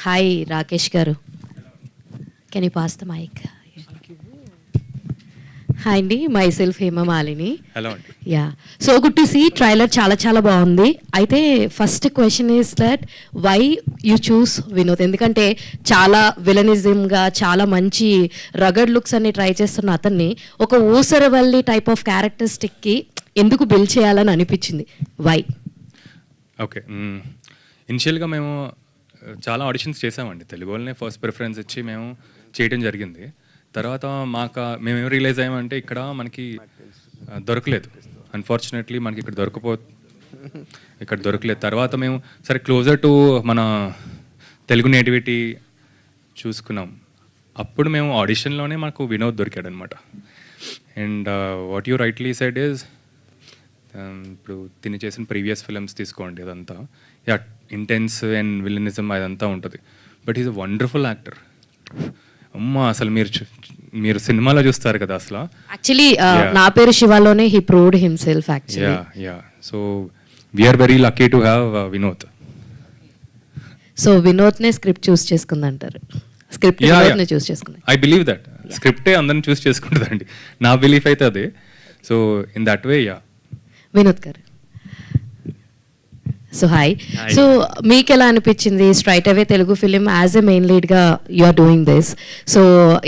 Hi Rakesh గారు, can you pass the mike? Hi అండి, myself Hemamalini. Hello అండి. Yeah, so good to see. Trailer చాలా చాలా బాగుంది. అయితే first question is that why you choose Vinod? ఎందుకంటే చాలా విలనిజంగా చాలా మంచి రగడ్ లుక్స్ అన్ని ట్రై చేస్తున్న అతన్ని ఒక ఊసరవల్లి టైప్ ఆఫ్ క్యారెక్టరిస్టిక్కి ఎందుకు బిల్డ్ చేయాలని అనిపించింది? వై? ఓకే, ఇనిషియల్గా మేము చాలా ఆడిషన్స్ చేసామండి. తెలుగు వాళ్ళనే ఫస్ట్ ప్రిఫరెన్స్ ఇచ్చి మేము చేయడం జరిగింది. తర్వాత మేమేం రియలైజ్ అయ్యామంటే ఇక్కడ మనకి దొరకలేదు. అన్ఫార్చునేట్లీ మనకి ఇక్కడ దొరకలేదు. తర్వాత మేము సరే క్లోజర్ టు మన తెలుగు నేటివిటీ చూసుకున్నాం. అప్పుడు మేము ఆడిషన్లోనే మాకు వినోద్ దొరికాడు అనమాట. And what you rightly said is, ఇప్పుడు తిని చేసిన ప్రీవియస్ ఫిల్మ్స్ తీసుకోండి, అదంతా యా ఇంటెన్స్ అండ్ విలనిజం అదంతా ఉంటుంది. But is a wonderful actor. అమ్మ, అసలు మీరు సినిమాలో చూస్తారు కదా అసలు. యాక్చువల్లీ నా పేరు శివాలోనే he proved himself actually. Yeah so we are very lucky to have Vinod. So వినోద్నే స్క్రిప్ట్ చూస్ చేసుకుందంటారు? స్క్రిప్ట్ వినోద్నే చూస్ చేసుకుంది. ఐ బిలీవ్ దట్ స్క్రిప్టే అందరిని చూస్ చేసుకుంటుందండి. నా బిలీఫ్ అయితే అదే. So in that way yeah. Vinod garu, so hi. So మీకు ఎలా అనిపించింది straight away Telugu film as a main లీడ్గా you are doing this? So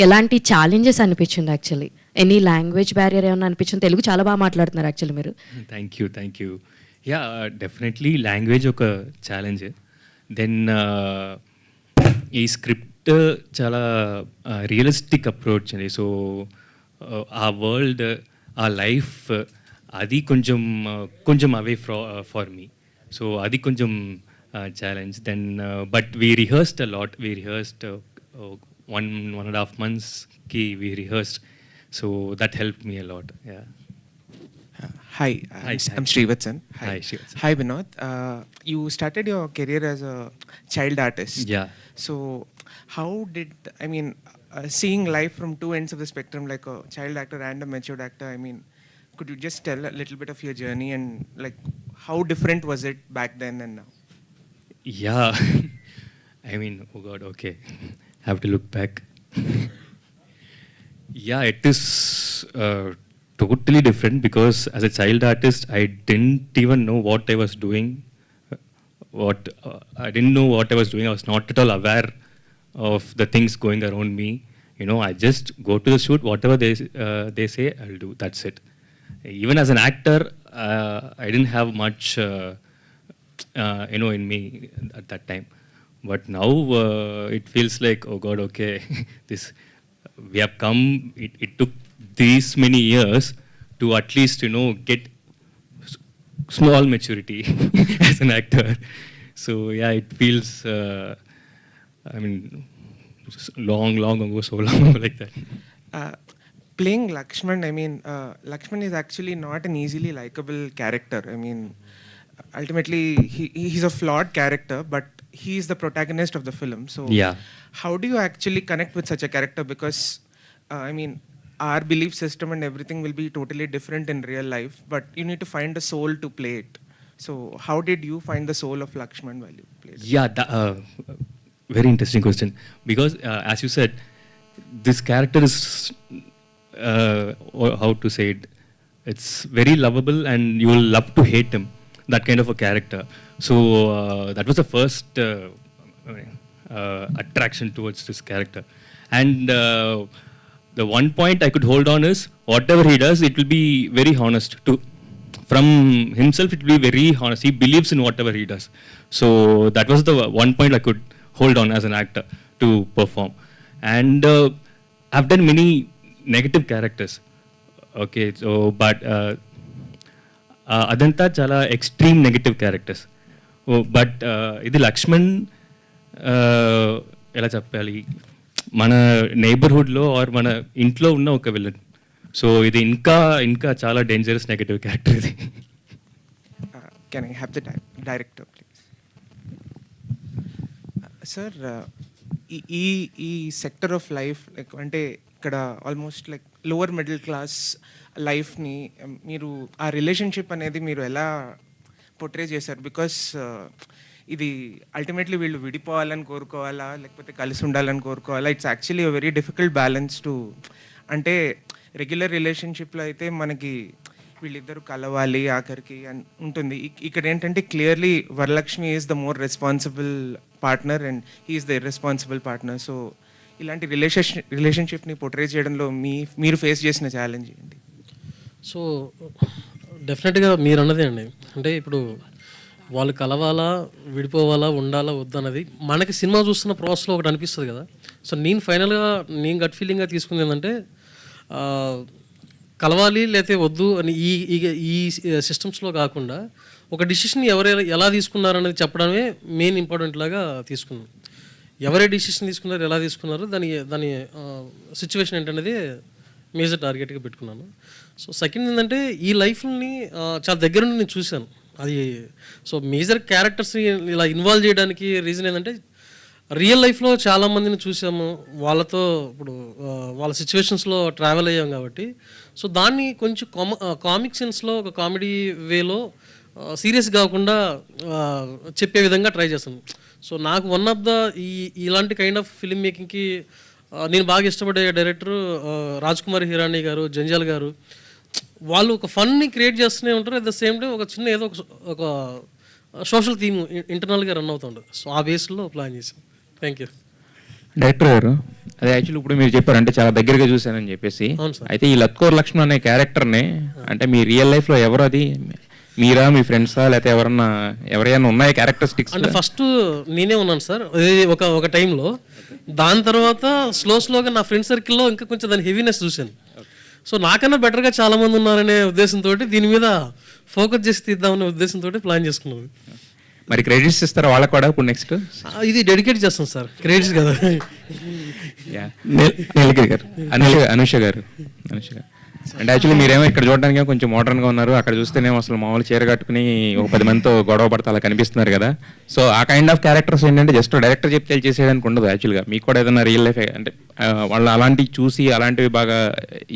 ఎలాంటి ఛాలెంజెస్ అనిపించింది యాక్చువల్లీ? ఎనీ లాంగ్వేజ్ బ్యారియర్ ఏమైనా అనిపించింది? తెలుగు చాలా బాగా మాట్లాడుతున్నారు యాక్చువల్లీ మీరు. Thank you. Yeah, definitely language ఒక ఛాలెంజ్. దెన్ ఈ స్క్రిప్ట్ చాలా రియలిస్టిక్ అప్రోచ్ అండి. సో ఆ వరల్డ్, ఆ లైఫ్, అది కొంచెం అవే ఫార్ మీ. సో అది కొంచెం challenge. Then but we rehearsed a lot. We rehearsed 1.5 monthsకి we rehearsed. So that help me a lot. Yeah. Hi, I'm Srivatsan. Hi, Srivatsan. Hi, Vinod. You started your career as a child artist. Yeah. So, how did, seeing life from two ends of the spectrum, like a child actor and a matured actor, could you just tell a little bit of your journey and like how different was it back then and now? Yeah. Oh God, okay. Have to look back. Yeah, it is totally different because as a child artist, I didn't even know what I was doing. I didn't know what I was doing. I was not at all aware of the things going around me. I just go to the shoot, whatever they say, I'll do. That's it. Even as an actor, I didn't have much, in me at that time. But now it feels like, oh God, okay, we have come. It took these many years to at least, get small maturity as an actor. So yeah, it feels, long ago, so long ago like that. Playing Lakshman, Lakshman is actually not an easily likable character. Ultimately, he's a flawed character, but he's the protagonist of the film. So, yeah. How do you actually connect with such a character? Because, our belief system and everything will be totally different in real life, but you need to find a soul to play it. So, how did you find the soul of Lakshman while you played it? Yeah, very interesting question. Because, as you said, this character is, how to say it, it's very lovable and you will love to hate him, that kind of a character. So that was the first attraction towards this character. And the one point I could hold on is, whatever he does, it will be very honest. From himself, it will be very honest. He believes in whatever he does. So that was the one point I could hold on as an actor to perform. And I've done many negative characters. Okay, so but అదంతా చాలా extreme negative characters. But ఇది లక్ష్మణ్, ఎలా చెప్పాలి, మన నైబర్హుడ్లో are మన ఇంట్లో ఉన్న ఒక విలన్. సో ఇది ఇంకా చాలా డేంజరస్ నెగటివ్ క్యారెక్టర్ ఇది. Can I have the director, please? Sir, ఈ సెక్టర్ ఆఫ్ లైఫ్ లైక్ అంటే ఇక్కడ almost like lower middle class లైఫ్ని మీరు ఆ రిలేషన్షిప్ అనేది మీరు ఎలా పోర్ట్రే చేశారు? బికాస్ ఇది అల్టిమేట్లీ వీళ్ళు విడిపోవాలని కోరుకోవాలా లేకపోతే కలిసి ఉండాలని కోరుకోవాలా? It's actually very difficult balance to, అంటే రెగ్యులర్ రిలేషన్షిప్లో అయితే మనకి వీళ్ళిద్దరూ కలవాలి ఆఖరికి అని ఉంటుంది. ఇక్కడ ఏంటంటే clearly Varalakshmi is the more responsible partner and he's the irresponsible partner. So ఇలాంటి రిలేషన్షిప్ని పోర్ట్రే చేయడంలో మీరు ఫేస్ చేసిన ఛాలెంజ్ ఏంటి? సో డెఫినెట్గా మీరు అన్నదే అండి, అంటే ఇప్పుడు వాళ్ళు కలవాలా విడిపోవాలా ఉండాలా వద్దన్నది మనకి సినిమా చూస్తున్న ప్రాసెస్లో ఒకటి అనిపిస్తుంది కదా. సో నేను ఫైనల్గా నేను గట్ ఫీలింగ్గా తీసుకుంది ఏంటంటే కలవాలి లేకపోతే వద్దు అని ఈ సిస్టమ్స్లో కాకుండా ఒక డిసిషన్ ఎలా తీసుకున్నారనేది చెప్పడమే మెయిన్ ఇంపార్టెంట్ లాగా తీసుకున్నాను. ఎవరే డిసిషన్ తీసుకున్నారు, ఎలా తీసుకున్నారు, దాని సిచ్యువేషన్ ఏంటనేది మేజర్ టార్గెట్గా పెట్టుకున్నాను. సో సెకండ్ ఏంటంటే ఈ లైఫ్ని చాలా దగ్గర నుండి నేను చూశాను. అది సో మేజర్ క్యారెక్టర్స్ని ఇలా ఇన్వాల్వ్ చేయడానికి రీజన్ ఏంటంటే రియల్ లైఫ్లో చాలామందిని చూసాము, వాళ్ళతో ఇప్పుడు వాళ్ళ సిచ్యువేషన్స్లో ట్రావెల్ అయ్యాం కాబట్టి సో దాన్ని కొంచెం కామిక్ సెన్స్లో ఒక కామెడీ వేలో సీరియస్ కాకుండా చెప్పే విధంగా ట్రై చేస్తాను. సో నాకు వన్ ఆఫ్ ద ఇలాంటి కైండ్ ఆఫ్ ఫిల్మ్ మేకింగ్కి నేను బాగా ఇష్టపడే డైరెక్టర్ రాజ్ కుమార్ హిరానీ గారు, జంజాల్ గారు. వాళ్ళు ఒక ఫన్ని క్రియేట్ చేస్తూనే ఉంటారు, అట్ ద సేమ్ టైం ఒక చిన్న ఏదో ఒక సోషల్ థీమ్ ఇంటర్నల్గా రన్ అవుతుంటుంది. సో ఆ బేస్లో ప్లాన్ చేసాం. Thank you. డైరెక్టర్ గారు, అదే యాక్చువల్లీ ఇప్పుడు మీరు చెప్పారు అంటే చాలా దగ్గరగా చూశానని చెప్పేసి, అయితే ఈ లత్కోర్ లక్ష్మణ్ అనే క్యారెక్టర్ని అంటే మీ రియల్ లైఫ్లో ఎవరు, అది మీరా, మీ ఫ్రెండ్సా, లేకపోతే ఎవరైనా ఉన్నాయా క్యారెక్టరిస్టిక్స్? అంటే ఫస్ట్ నేనే ఉన్నాను సార్ ఒక టైంలో. దాని తర్వాత స్లోగా నా ఫ్రెండ్ సర్కిల్లో ఇంకా కొంచెం దాని హెవీనెస్ చూశాను. సో నాకన్నా బెటర్గా చాలామంది ఉన్నారనే ఉద్దేశంతో దీని మీద ఫోకస్ చేసి తీద్దామనే ఉద్దేశంతో ప్లాన్ చేసుకున్నాను. మరి క్రెడిట్స్ ఇస్తారా వాళ్ళకి కూడా ఇప్పుడు నెక్స్ట్? ఇది డెడికేట్ చేస్తాం సార్, క్రెడిట్స్ కదా. నీలగిరి గారు, అనుష గారు అంటే యాక్చువల్లీ మీరేమో ఇక్కడ చూడడానికి కొంచెం మోడర్న్గా ఉన్నారు, అక్కడ చూస్తేనేమో అసలు మామూలు చీర కట్టుకుని ఒక 10 మందితో గొడవ పడతా అలా కనిపిస్తున్నారు కదా. సో ఆ కైండ్ ఆఫ్ క్యారెక్టర్స్ ఏంటంటే జస్ట్ డైరెక్టర్ చెప్తే చేసేయడానికి ఉండదు. యాక్చువల్గా మీకు కూడా ఏదైనా రియల్ లైఫ్ అంటే వాళ్ళు అలాంటివి చూసి అలాంటివి బాగా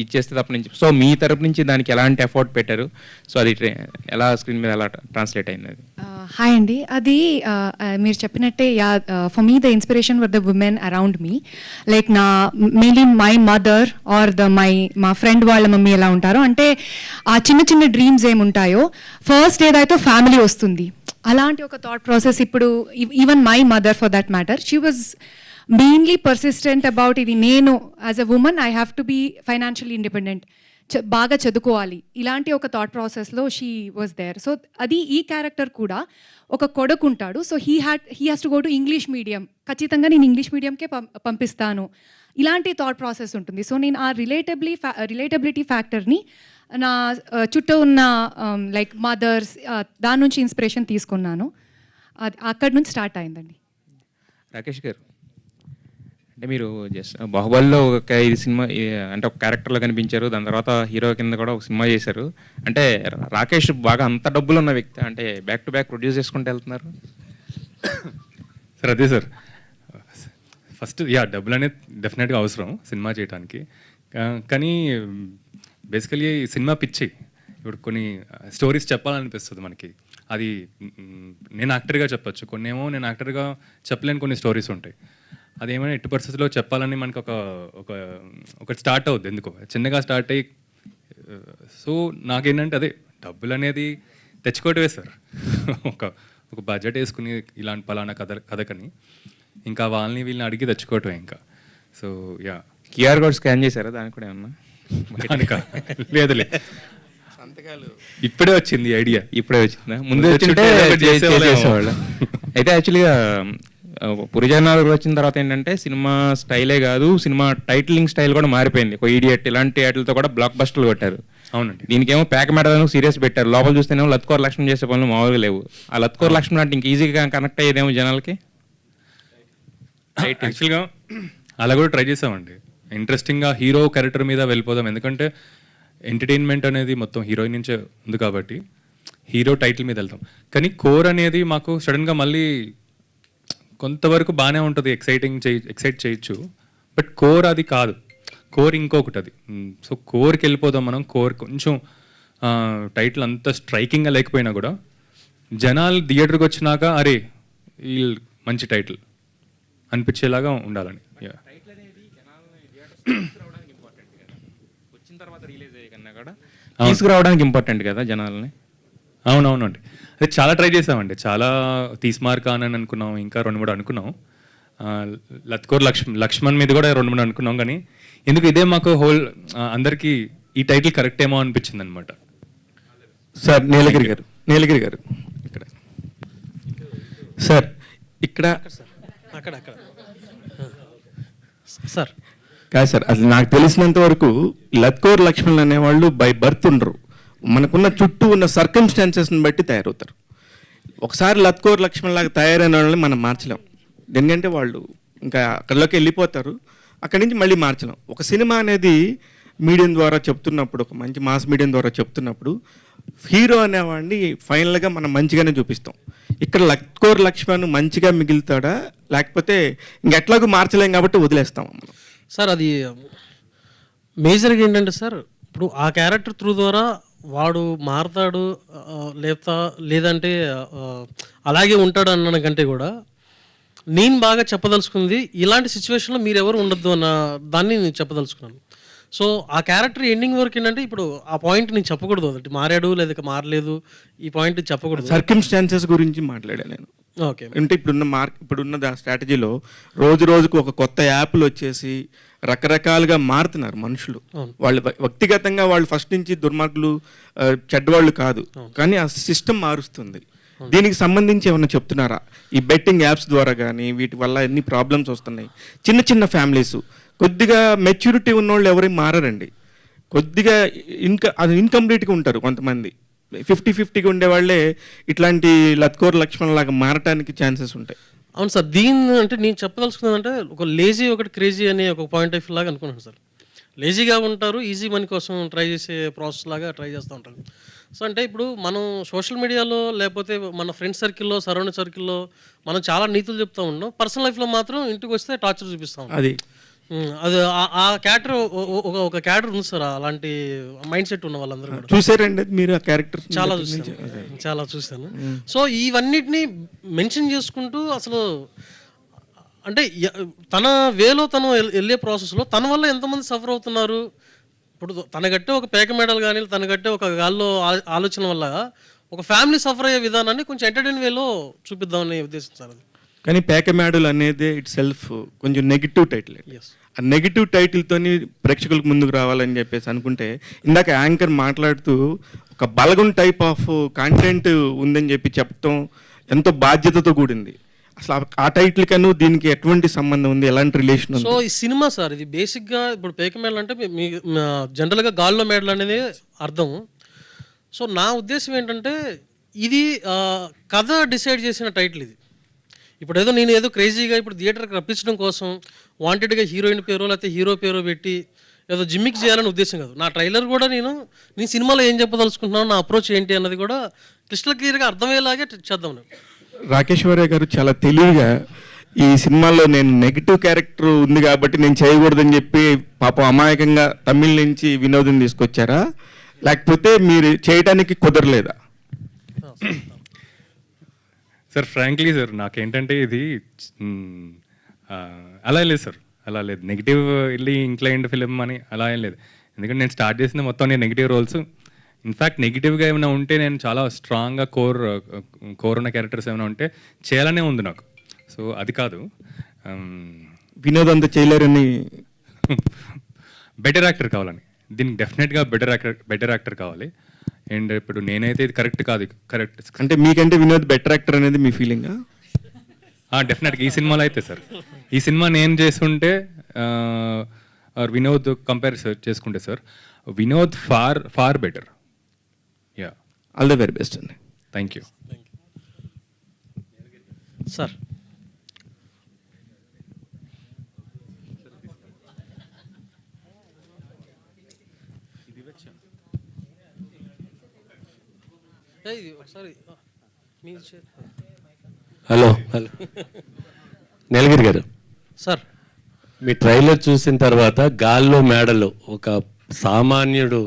ఇచ్చేస్తే తప్ప నుంచి, సో మీ తరపు నుంచి దానికి ఎలాంటి ఎఫర్ట్ పెట్టారు, సో అది ఎలా స్క్రీన్ మీద ఎలా ట్రాన్స్లేట్ అయింది? అది హాయ్ అండి, అది మీరు చెప్పినట్టే for me the inspiration were the women around me, like mainly my mother or మా ఫ్రెండ్ వాళ్ళ మమ్మీ ఎలా ఉంటారో, అంటే ఆ చిన్న చిన్న డ్రీమ్స్ ఏముంటాయో ఫస్ట్ ఏదైతే ఫ్యామిలీ వస్తుంది, అలాంటి ఒక థాట్ ప్రాసెస్. ఇప్పుడు even my mother for that matter, she was mainly persistent about ఇది, నేను as a woman I have to be financially independent, బాగా చదువుకోవాలి, ఇలాంటి ఒక థాట్ ప్రాసెస్లో షీ వాజ్ దేర్. సో అది ఈ క్యారెక్టర్ కూడా ఒక కొడుకు ఉంటాడు, so he has to go to English medium, ఖచ్చితంగా నేను ఇంగ్లీష్ మీడియంకే పంపిస్తాను, ఇలాంటి థాట్ ప్రాసెస్ ఉంటుంది. సో నేను ఆ రిలేటబిలిటీ ఫ్యాక్టర్ని నా చుట్టూ ఉన్న లైక్ మదర్స్ దాని నుంచి ఇన్స్పిరేషన్ తీసుకున్నాను, అది అక్కడి నుంచి స్టార్ట్ అయిందండి. రాకేష్ గారు, అంటే మీరు జస్ట్ బాహుబలిలో ఒక ఇది సినిమా అంటే ఒక క్యారెక్టర్లో కనిపించారు, దాని తర్వాత హీరో కింద కూడా ఒక సినిమా చేశారు. అంటే రాకేష్ బాగా అంత డబ్బులు ఉన్న వ్యక్తి, అంటే బ్యాక్ టు బ్యాక్ ప్రొడ్యూస్ చేసుకుంటూ వెళ్తున్నారు సార్? అదే సార్, ఫస్ట్ డబ్బులు అనేది డెఫినెట్గా అవసరం సినిమా చేయడానికి. కానీ బేసికలీ సినిమా పిచ్చి, ఇప్పుడు కొన్ని స్టోరీస్ చెప్పాలనిపిస్తుంది మనకి, అది నేను యాక్టర్గా చెప్పచ్చు, కొన్ని ఏమో నేను యాక్టర్గా చెప్పలేని కొన్ని స్టోరీస్ ఉంటాయి. అదేమైనా ఎట్టి పరిస్థితుల్లో చెప్పాలని మనకు ఒక స్టార్ట్ అవుద్ది, ఎందుకో చిన్నగా స్టార్ట్ అయ్యి. సో నాకేంటంటే అదే డబ్బులు అనేది తెచ్చుకోవటమే సార్. ఒక బడ్జెట్ వేసుకుని ఇలాంటి పలానా కథకని ఇంకా వాళ్ళని వీళ్ళని అడిగి తెచ్చుకోవటమే ఇంకా. సో క్యూఆర్ కోడ్ స్కాన్ చేశారా దానికి కూడా ఏమన్నా? లేదులే, ఇప్పుడే వచ్చింది ఐడియా. ఇప్పుడే వచ్చిందా? ముందే వచ్చింటే చేసేవాళ్ళు. అయితే యాక్చువల్గా పురిజనాలు వచ్చిన తర్వాత ఏంటంటే సినిమా స్టైలే కాదు, సినిమా టైటిలింగ్ స్టైల్ కూడా మారిపోయింది. ఒక ఈడియట్ ఇలాంటి వాటితో కూడా బ్లాక్ బస్టర్లు కొట్టారు. అవునండి. దీనికేమో ప్యాక్ మేడను సీరియస్ పెట్టారు, లోపల చూస్తేనేమో లత్కోర్ లక్ష్మణ్ చేసే పనులు మామూలుగా లేవు. ఆ లత్కోర్ లక్ష్మణ్ అంటే ఇంక ఈజీగా కనెక్ట్ అయ్యేదేమో జనాలకి. యాక్చువల్గా అలా కూడా ట్రై చేసామండి, ఇంట్రెస్టింగ్గా హీరో క్యారెక్టర్ మీద వెళ్ళిపోదాం, ఎందుకంటే ఎంటర్టైన్మెంట్ అనేది మొత్తం హీరోయిన్ నుంచే ఉంది కాబట్టి హీరో టైటిల్ మీద వెళ్తాం. కానీ కోర్ అనేది మాకు సడన్గా మళ్ళీ కొంతవరకు బాగానే ఉంటుంది, ఎక్సైట్ చేయొచ్చు, బట్ కోర్ అది కాదు, కోర్ ఇంకొకటి అది. సో కోర్కి వెళ్ళిపోదాం మనం. కోర్ కొంచెం టైటిల్ అంత స్ట్రైకింగ్గా లేకపోయినా కూడా జనాలు థియేటర్కి వచ్చినాక అరే ఈ మంచి టైటిల్ అనిపించేలాగా ఉండాలని. వచ్చిన తర్వాత రిలీజ్ అయ్యే కన్నా కూడా తీసుకురావడానికి ఇంపార్టెంట్ కదా జనాలని. అవునవునండి, అది చాలా ట్రై చేసామండి. చాలా తీస్మార్కా అని అనుకున్నాం, ఇంకా 2-3 అనుకున్నాం. లత్కోర్ లక్ష్మణ్ మీద కూడా 2-3 అనుకున్నాం. కానీ ఎందుకు ఇదే మాకు అందరికీ ఈ టైటిల్ కరెక్ట్ ఏమో అనిపించింది అనమాట. సార్ నీలగిరి గారు ఇక్కడ సార్ ఇక్కడ అక్కడ సార్ కాదు సార్, అసలు నాకు తెలిసినంత వరకు లత్కోర్ లక్ష్మణ్ అనేవాళ్ళు బై బర్త్ ఉండరు, మనకున్న చుట్టూ ఉన్న సర్కమ్స్టాన్సెస్ని బట్టి తయారవుతారు. ఒకసారి లత్కోర్ లక్ష్మణ్ లాగా తయారైన వాళ్ళని మనం మార్చలేం, ఎందుకంటే వాళ్ళు ఇంకా అక్కడిలోకి వెళ్ళిపోతారు, అక్కడి నుంచి మళ్ళీ మార్చలేం. ఒక సినిమా అనేది మీడియం ద్వారా చెప్తున్నప్పుడు, ఒక మంచి మాస్ మీడియం ద్వారా చెప్తున్నప్పుడు హీరో అనేవాడిని ఫైనల్గా మనం మంచిగానే చూపిస్తాం. ఇక్కడ లత్కోర్ లక్ష్మణ్ మంచిగా మిగులుతాడా, లేకపోతే ఇంకెట్లాగూ మార్చలేం కాబట్టి వదిలేస్తాం మనం. సార్ అది మేజర్గా ఏంటంటే సార్, ఇప్పుడు ఆ క్యారెక్టర్ త్రూ ద్వారా వాడు మారతాడు లేదంటే అలాగే ఉంటాడు అన్న కంటే కూడా నేను బాగా చెప్పదలుచుకుంది ఇలాంటి సిచ్యువేషన్లో మీరు ఎవరు ఉండొద్దు అన్న దాన్ని నేను చెప్పదలుచుకున్నాను. సో ఆ క్యారెక్టర్ ఎండింగ్ వరకు ఏంటంటే ఇప్పుడు ఆ పాయింట్ నేను చెప్పకూడదు, అంటే మారాడు లేదా మారలేదు ఈ పాయింట్ చెప్పకూడదు. సర్కమ్స్టాన్సెస్ గురించి మాట్లాడాను నేను. ఓకే, అంటే ఇప్పుడున్న స్ట్రాటజీలో రోజుకు ఒక కొత్త యాప్లు వచ్చేసి రకరకాలుగా మారుతున్నారు మనుషులు. వాళ్ళు వ్యక్తిగతంగా వాళ్ళు ఫస్ట్ నుంచి దుర్మార్గులు చెడ్డవాళ్ళు కాదు, కానీ ఆ సిస్టమ్ మారుస్తుంది. దీనికి సంబంధించి ఏమన్నా చెప్తున్నారా? ఈ బెట్టింగ్ యాప్స్ ద్వారా కానీ వీటి వల్ల ఎన్ని ప్రాబ్లమ్స్ వస్తున్నాయి. చిన్న ఫ్యామిలీస్, కొద్దిగా మెచ్యూరిటీ ఉన్నోళ్ళు ఎవరైనా మారారండి, కొద్దిగా అది ఇన్కంప్లీట్గా ఉంటారు కొంతమంది. 50-50గా ఉండేవాళ్ళే ఇట్లాంటి లత్కోర్ లక్ష్మణ్ లాగా మారటానికి ఛాన్సెస్ ఉంటాయి. అవును సార్, దీన్ని అంటే నేను చెప్పదలుచుకున్నదంటే ఒక లేజీ ఒకటి క్రేజీ అనే ఒక పాయింట్ ఆఫ్ వ్యూ లాగా అనుకున్నాను సార్. లేజీగా ఉంటారు, ఈజీ మనీ కోసం ట్రై చేసే ప్రాసెస్ లాగా ట్రై చేస్తూ ఉంటారు. సో అంటే ఇప్పుడు మనం సోషల్ మీడియాలో లేకపోతే మన ఫ్రెండ్స్ సర్కిల్లో సరౌండింగ్ సర్కిల్లో మనం చాలా నీతులు చెప్తూ ఉన్నాం, పర్సనల్ లైఫ్లో మాత్రం ఇంటికి వస్తే టార్చర్ చూపిస్తాం. అది ఆ క్యారెక్టర్ ఒక క్యారెక్టర్ ఉంది సార్, అలాంటి మైండ్ సెట్ ఉన్న వాళ్ళందరూ కూడా. చూసారండి మీరు ఆ క్యారెక్టర్? చాలా చూశాను. సో ఇవన్నిటిని మెన్షన్ చేసుకుంటూ అసలు అంటే తన వేలో తను వెళ్ళే ప్రాసెస్లో తన వల్ల ఎంతమంది సఫర్ అవుతున్నారు. ఇప్పుడు తన గట్టే ఒక పేక మెడల్ కానీ తన గట్టే ఒక గాల్లో ఆలోచన వల్ల ఒక ఫ్యామిలీ సఫర్ అయ్యే విధానాన్ని కొంచెం ఎంటర్టైన్ వేలో చూపిద్దామనే ఉద్దేశం సార్ అది. కానీ పేకమేడల్ అనేది ఇట్ సెల్ఫ్ కొంచెం నెగిటివ్ టైటిల్. ఆ నెగిటివ్ టైటిల్తోని ప్రేక్షకులకు ముందుకు రావాలని చెప్పేసి అనుకుంటే, ఇందాక యాంకర్ మాట్లాడుతూ ఒక బలగం టైప్ ఆఫ్ కాంటెంట్ ఉందని చెప్పడం ఎంతో బాధ్యతతో కూడింది. అసలు ఆ టైటిల్ కను దీనికి ఎటువంటి సంబంధం ఉంది, ఎలాంటి రిలేషన్ ఉంది? సో ఈ సినిమా సార్ ఇది బేసిక్గా ఇప్పుడు పేక మేడల్ అంటే మీ జనరల్గా గాల్లో మేడల్ అనేది అర్థం. సో నా ఉద్దేశం ఏంటంటే ఇది కథ డిసైడ్ చేసిన టైటిల్ ఇది. ఇప్పుడు నేను ఏదో క్రేజీగా ఇప్పుడు థియేటర్కి రప్పించడం కోసం వాంటెడ్గా హీరోయిన్ పేరు లేకపోతే హీరో పేరు పెట్టి ఏదో జిమ్మిక్ చేయాలని ఉద్దేశం కాదు. నా ట్రైలర్ కూడా నేను సినిమాలో ఏం చెప్పదలుచుకుంటున్నాను, నా అప్రోచ్ ఏంటి అన్నది కూడా క్రిస్టల్ క్లియర్గా అర్థమయ్యేలాగే చేద్దాం. రాకేశ్వరయ్య గారు చాలా తెలివిగా ఈ సినిమాలో నేను నెగిటివ్ క్యారెక్టర్ ఉంది కాబట్టి నేను చేయకూడదని చెప్పి పాపం అమాయకంగా తమిళ నుంచి వినోదం తీసుకొచ్చారా, లేకపోతే మీరు చేయడానికి కుదరలేదా? సార్ ఫ్రాంక్లీ సార్ నాకేంటంటే ఇది అలా లేదు సార్, అలా లేదు. నెగిటివ్ వెళ్ళి ఇంక్లైన్డ్ ఫిలిం అని అలా ఏం లేదు. ఎందుకంటే నేను స్టార్ట్ చేసిన మొత్తం నేను నెగిటివ్ రోల్స్. ఇన్ఫ్యాక్ట్ నెగిటివ్గా ఏమైనా ఉంటే నేను చాలా స్ట్రాంగ్గా కోర్ ఉన్న క్యారెక్టర్స్ ఏమైనా ఉంటే చేయాలనే ఉంది నాకు. సో అది కాదు, వినోద్ అంతా చేయలేరని బెటర్ యాక్టర్ కావాలని. దీనికి డెఫినెట్గా బెటర్ యాక్టర్ కావాలి. అండ్ ఇప్పుడు నేనైతే ఇది కరెక్ట్ కాదు. కరెక్ట్ అంటే మీకంటే వినోద్ బెటర్ యాక్టర్ అనేది మీ ఫీలింగా? డెఫినెట్గా ఈ సినిమాలో అయితే సార్, ఈ సినిమా నేను చేస్తుంటే వినోద్ కంపేర్ చేసుకుంటే sir Vinod far better. Yeah, all the very best అండి. Thank you sir. Hello Neelagiri garu sir, me trailer చూసిన తర్వాత గాల్లో మేడలో ఒక సామాన్యుడు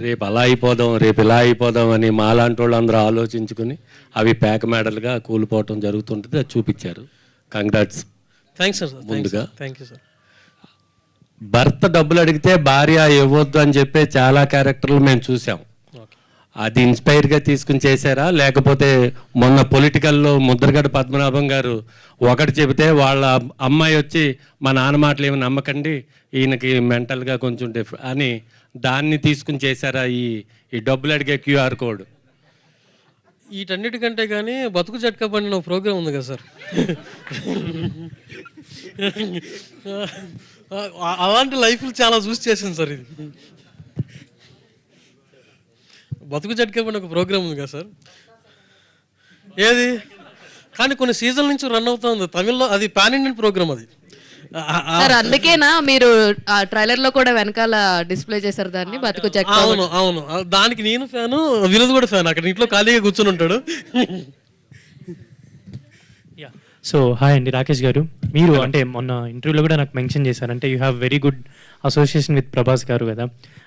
రేపు అలా అయిపోదాం, రేపు ఇలా అయిపోదాం అని మాలాంటి వాళ్ళందరూ ఆలోచించుకుని అవి పేక మేడలుగా కూలిపోవటం జరుగుతుంటుంది. అది చూపించారు. కంగ్రాట్స్. Thanks sir. ముందుగా థ్యాంక్ యూ సార్. భర్త డబ్బులు అడిగితే భార్య ఇవ్వద్దు అని చెప్పే చాలా క్యారెక్టర్లు మేము చూసాం. అది ఇన్స్పైర్గా తీసుకుని చేశారా, లేకపోతే మొన్న పొలిటికల్లో ముద్రగడ పద్మనాభం గారు ఒకటి చెబితే వాళ్ళ అమ్మాయి వచ్చి మా నాన్న మాటలు ఏమి నమ్మకండి, ఈయనకి మెంటల్గా కొంచెం అని దాన్ని తీసుకుని చేశారా ఈ డబ్బులు అడిగే క్యూఆర్ కోడ్? వీటన్నిటికంటే కానీ బతుకు జట్కా పడిన ప్రోగ్రామ్ ఉంది కదా సార్, అలాంటి లైఫ్లు చాలా చూసి చేసింది సార్. ఇది బతుకు జట్కా పడిన ఒక ప్రోగ్రామ్ ఉంది కదా సార్. ఏది కానీ కొన్ని సీజన్ నుంచి రన్ అవుతా ఉంది తమిళ్లో. అది పాన్ ఇండియన్ ప్రోగ్రామ్ అది సార్. అందుకేనా మీరు ఆ ట్రైలర్ లో కూడా వెనకాల డిస్ప్లే చేశారు దాన్ని, బతుకు చెక్క? అవును అవును, దానికి నేను ఫ్యాను, వినోద్ కూడా ఫ్యాన్. అక్కడ ఇంట్లో ఖాళీగా కూర్చొని ఉంటాడు. సో హాయ్ అండి రాకేష్ గారు. మీరు అంటే మొన్న ఇంటర్వ్యూలో కూడా నాకు మెన్షన్ చేశారు, అంటే you have very good association with Prabhas గారు కదా.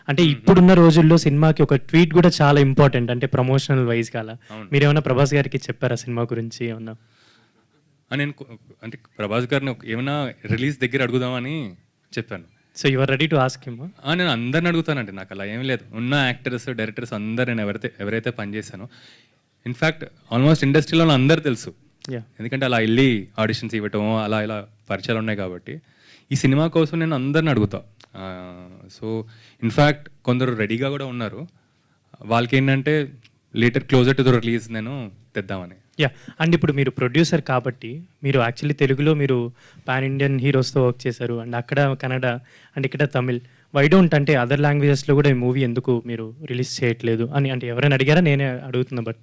అంటే ఇప్పుడున్న రోజుల్లో సినిమాకి ఒక ట్వీట్ కూడా చాలా ఇంపార్టెంట్, అంటే ప్రమోషనల్ వైజ్ కాల మీరు ఏమైనా ప్రభాస్ గారికి చెప్పారా సినిమా గురించి ఏమన్నా? నేను అంటే ప్రభాస్ గారిని ఏమైనా రిలీజ్ దగ్గర అడుగుదామని చెప్పాను. So you are ready to ask him? నేను అందరిని అడుగుతానండి, నాకు అలా ఏం లేదు. ఉన్న యాక్టర్స్ డైరెక్టర్స్ అందరు నేను ఎవరైతే పనిచేశానో, ఇన్ఫ్యాక్ట్ ఆల్మోస్ట్ ఇండస్ట్రీలో అందరు తెలుసు. ఎందుకంటే అలా వెళ్ళి ఆడిషన్స్ ఇవ్వటం అలా ఇలా పరిచయాలు ఉన్నాయి కాబట్టి ఈ సినిమా కోసం నేను అందరిని అడుగుతా. సో ఇన్ఫ్యాక్ట్ కొందరు రెడీగా కూడా ఉన్నారు. వాళ్ళకి ఏంటంటే later closer to the release నేను తెద్దామని. యా, అండ్ ఇప్పుడు మీరు ప్రొడ్యూసర్ కాబట్టి మీరు యాక్చువల్లీ తెలుగులో మీరు పాన్ ఇండియన్ హీరోస్తో వర్క్ చేశారు, అండ్ అక్కడ కన్నడ అండ్ ఇక్కడ తమిళ్. వై డోంట్ అంటే అదర్ లాంగ్వేజెస్లో కూడా ఈ మూవీ ఎందుకు మీరు రిలీజ్ చేయట్లేదు అని అంటే ఎవరైనా అడిగారా? నేనే అడుగుతున్నా. బట్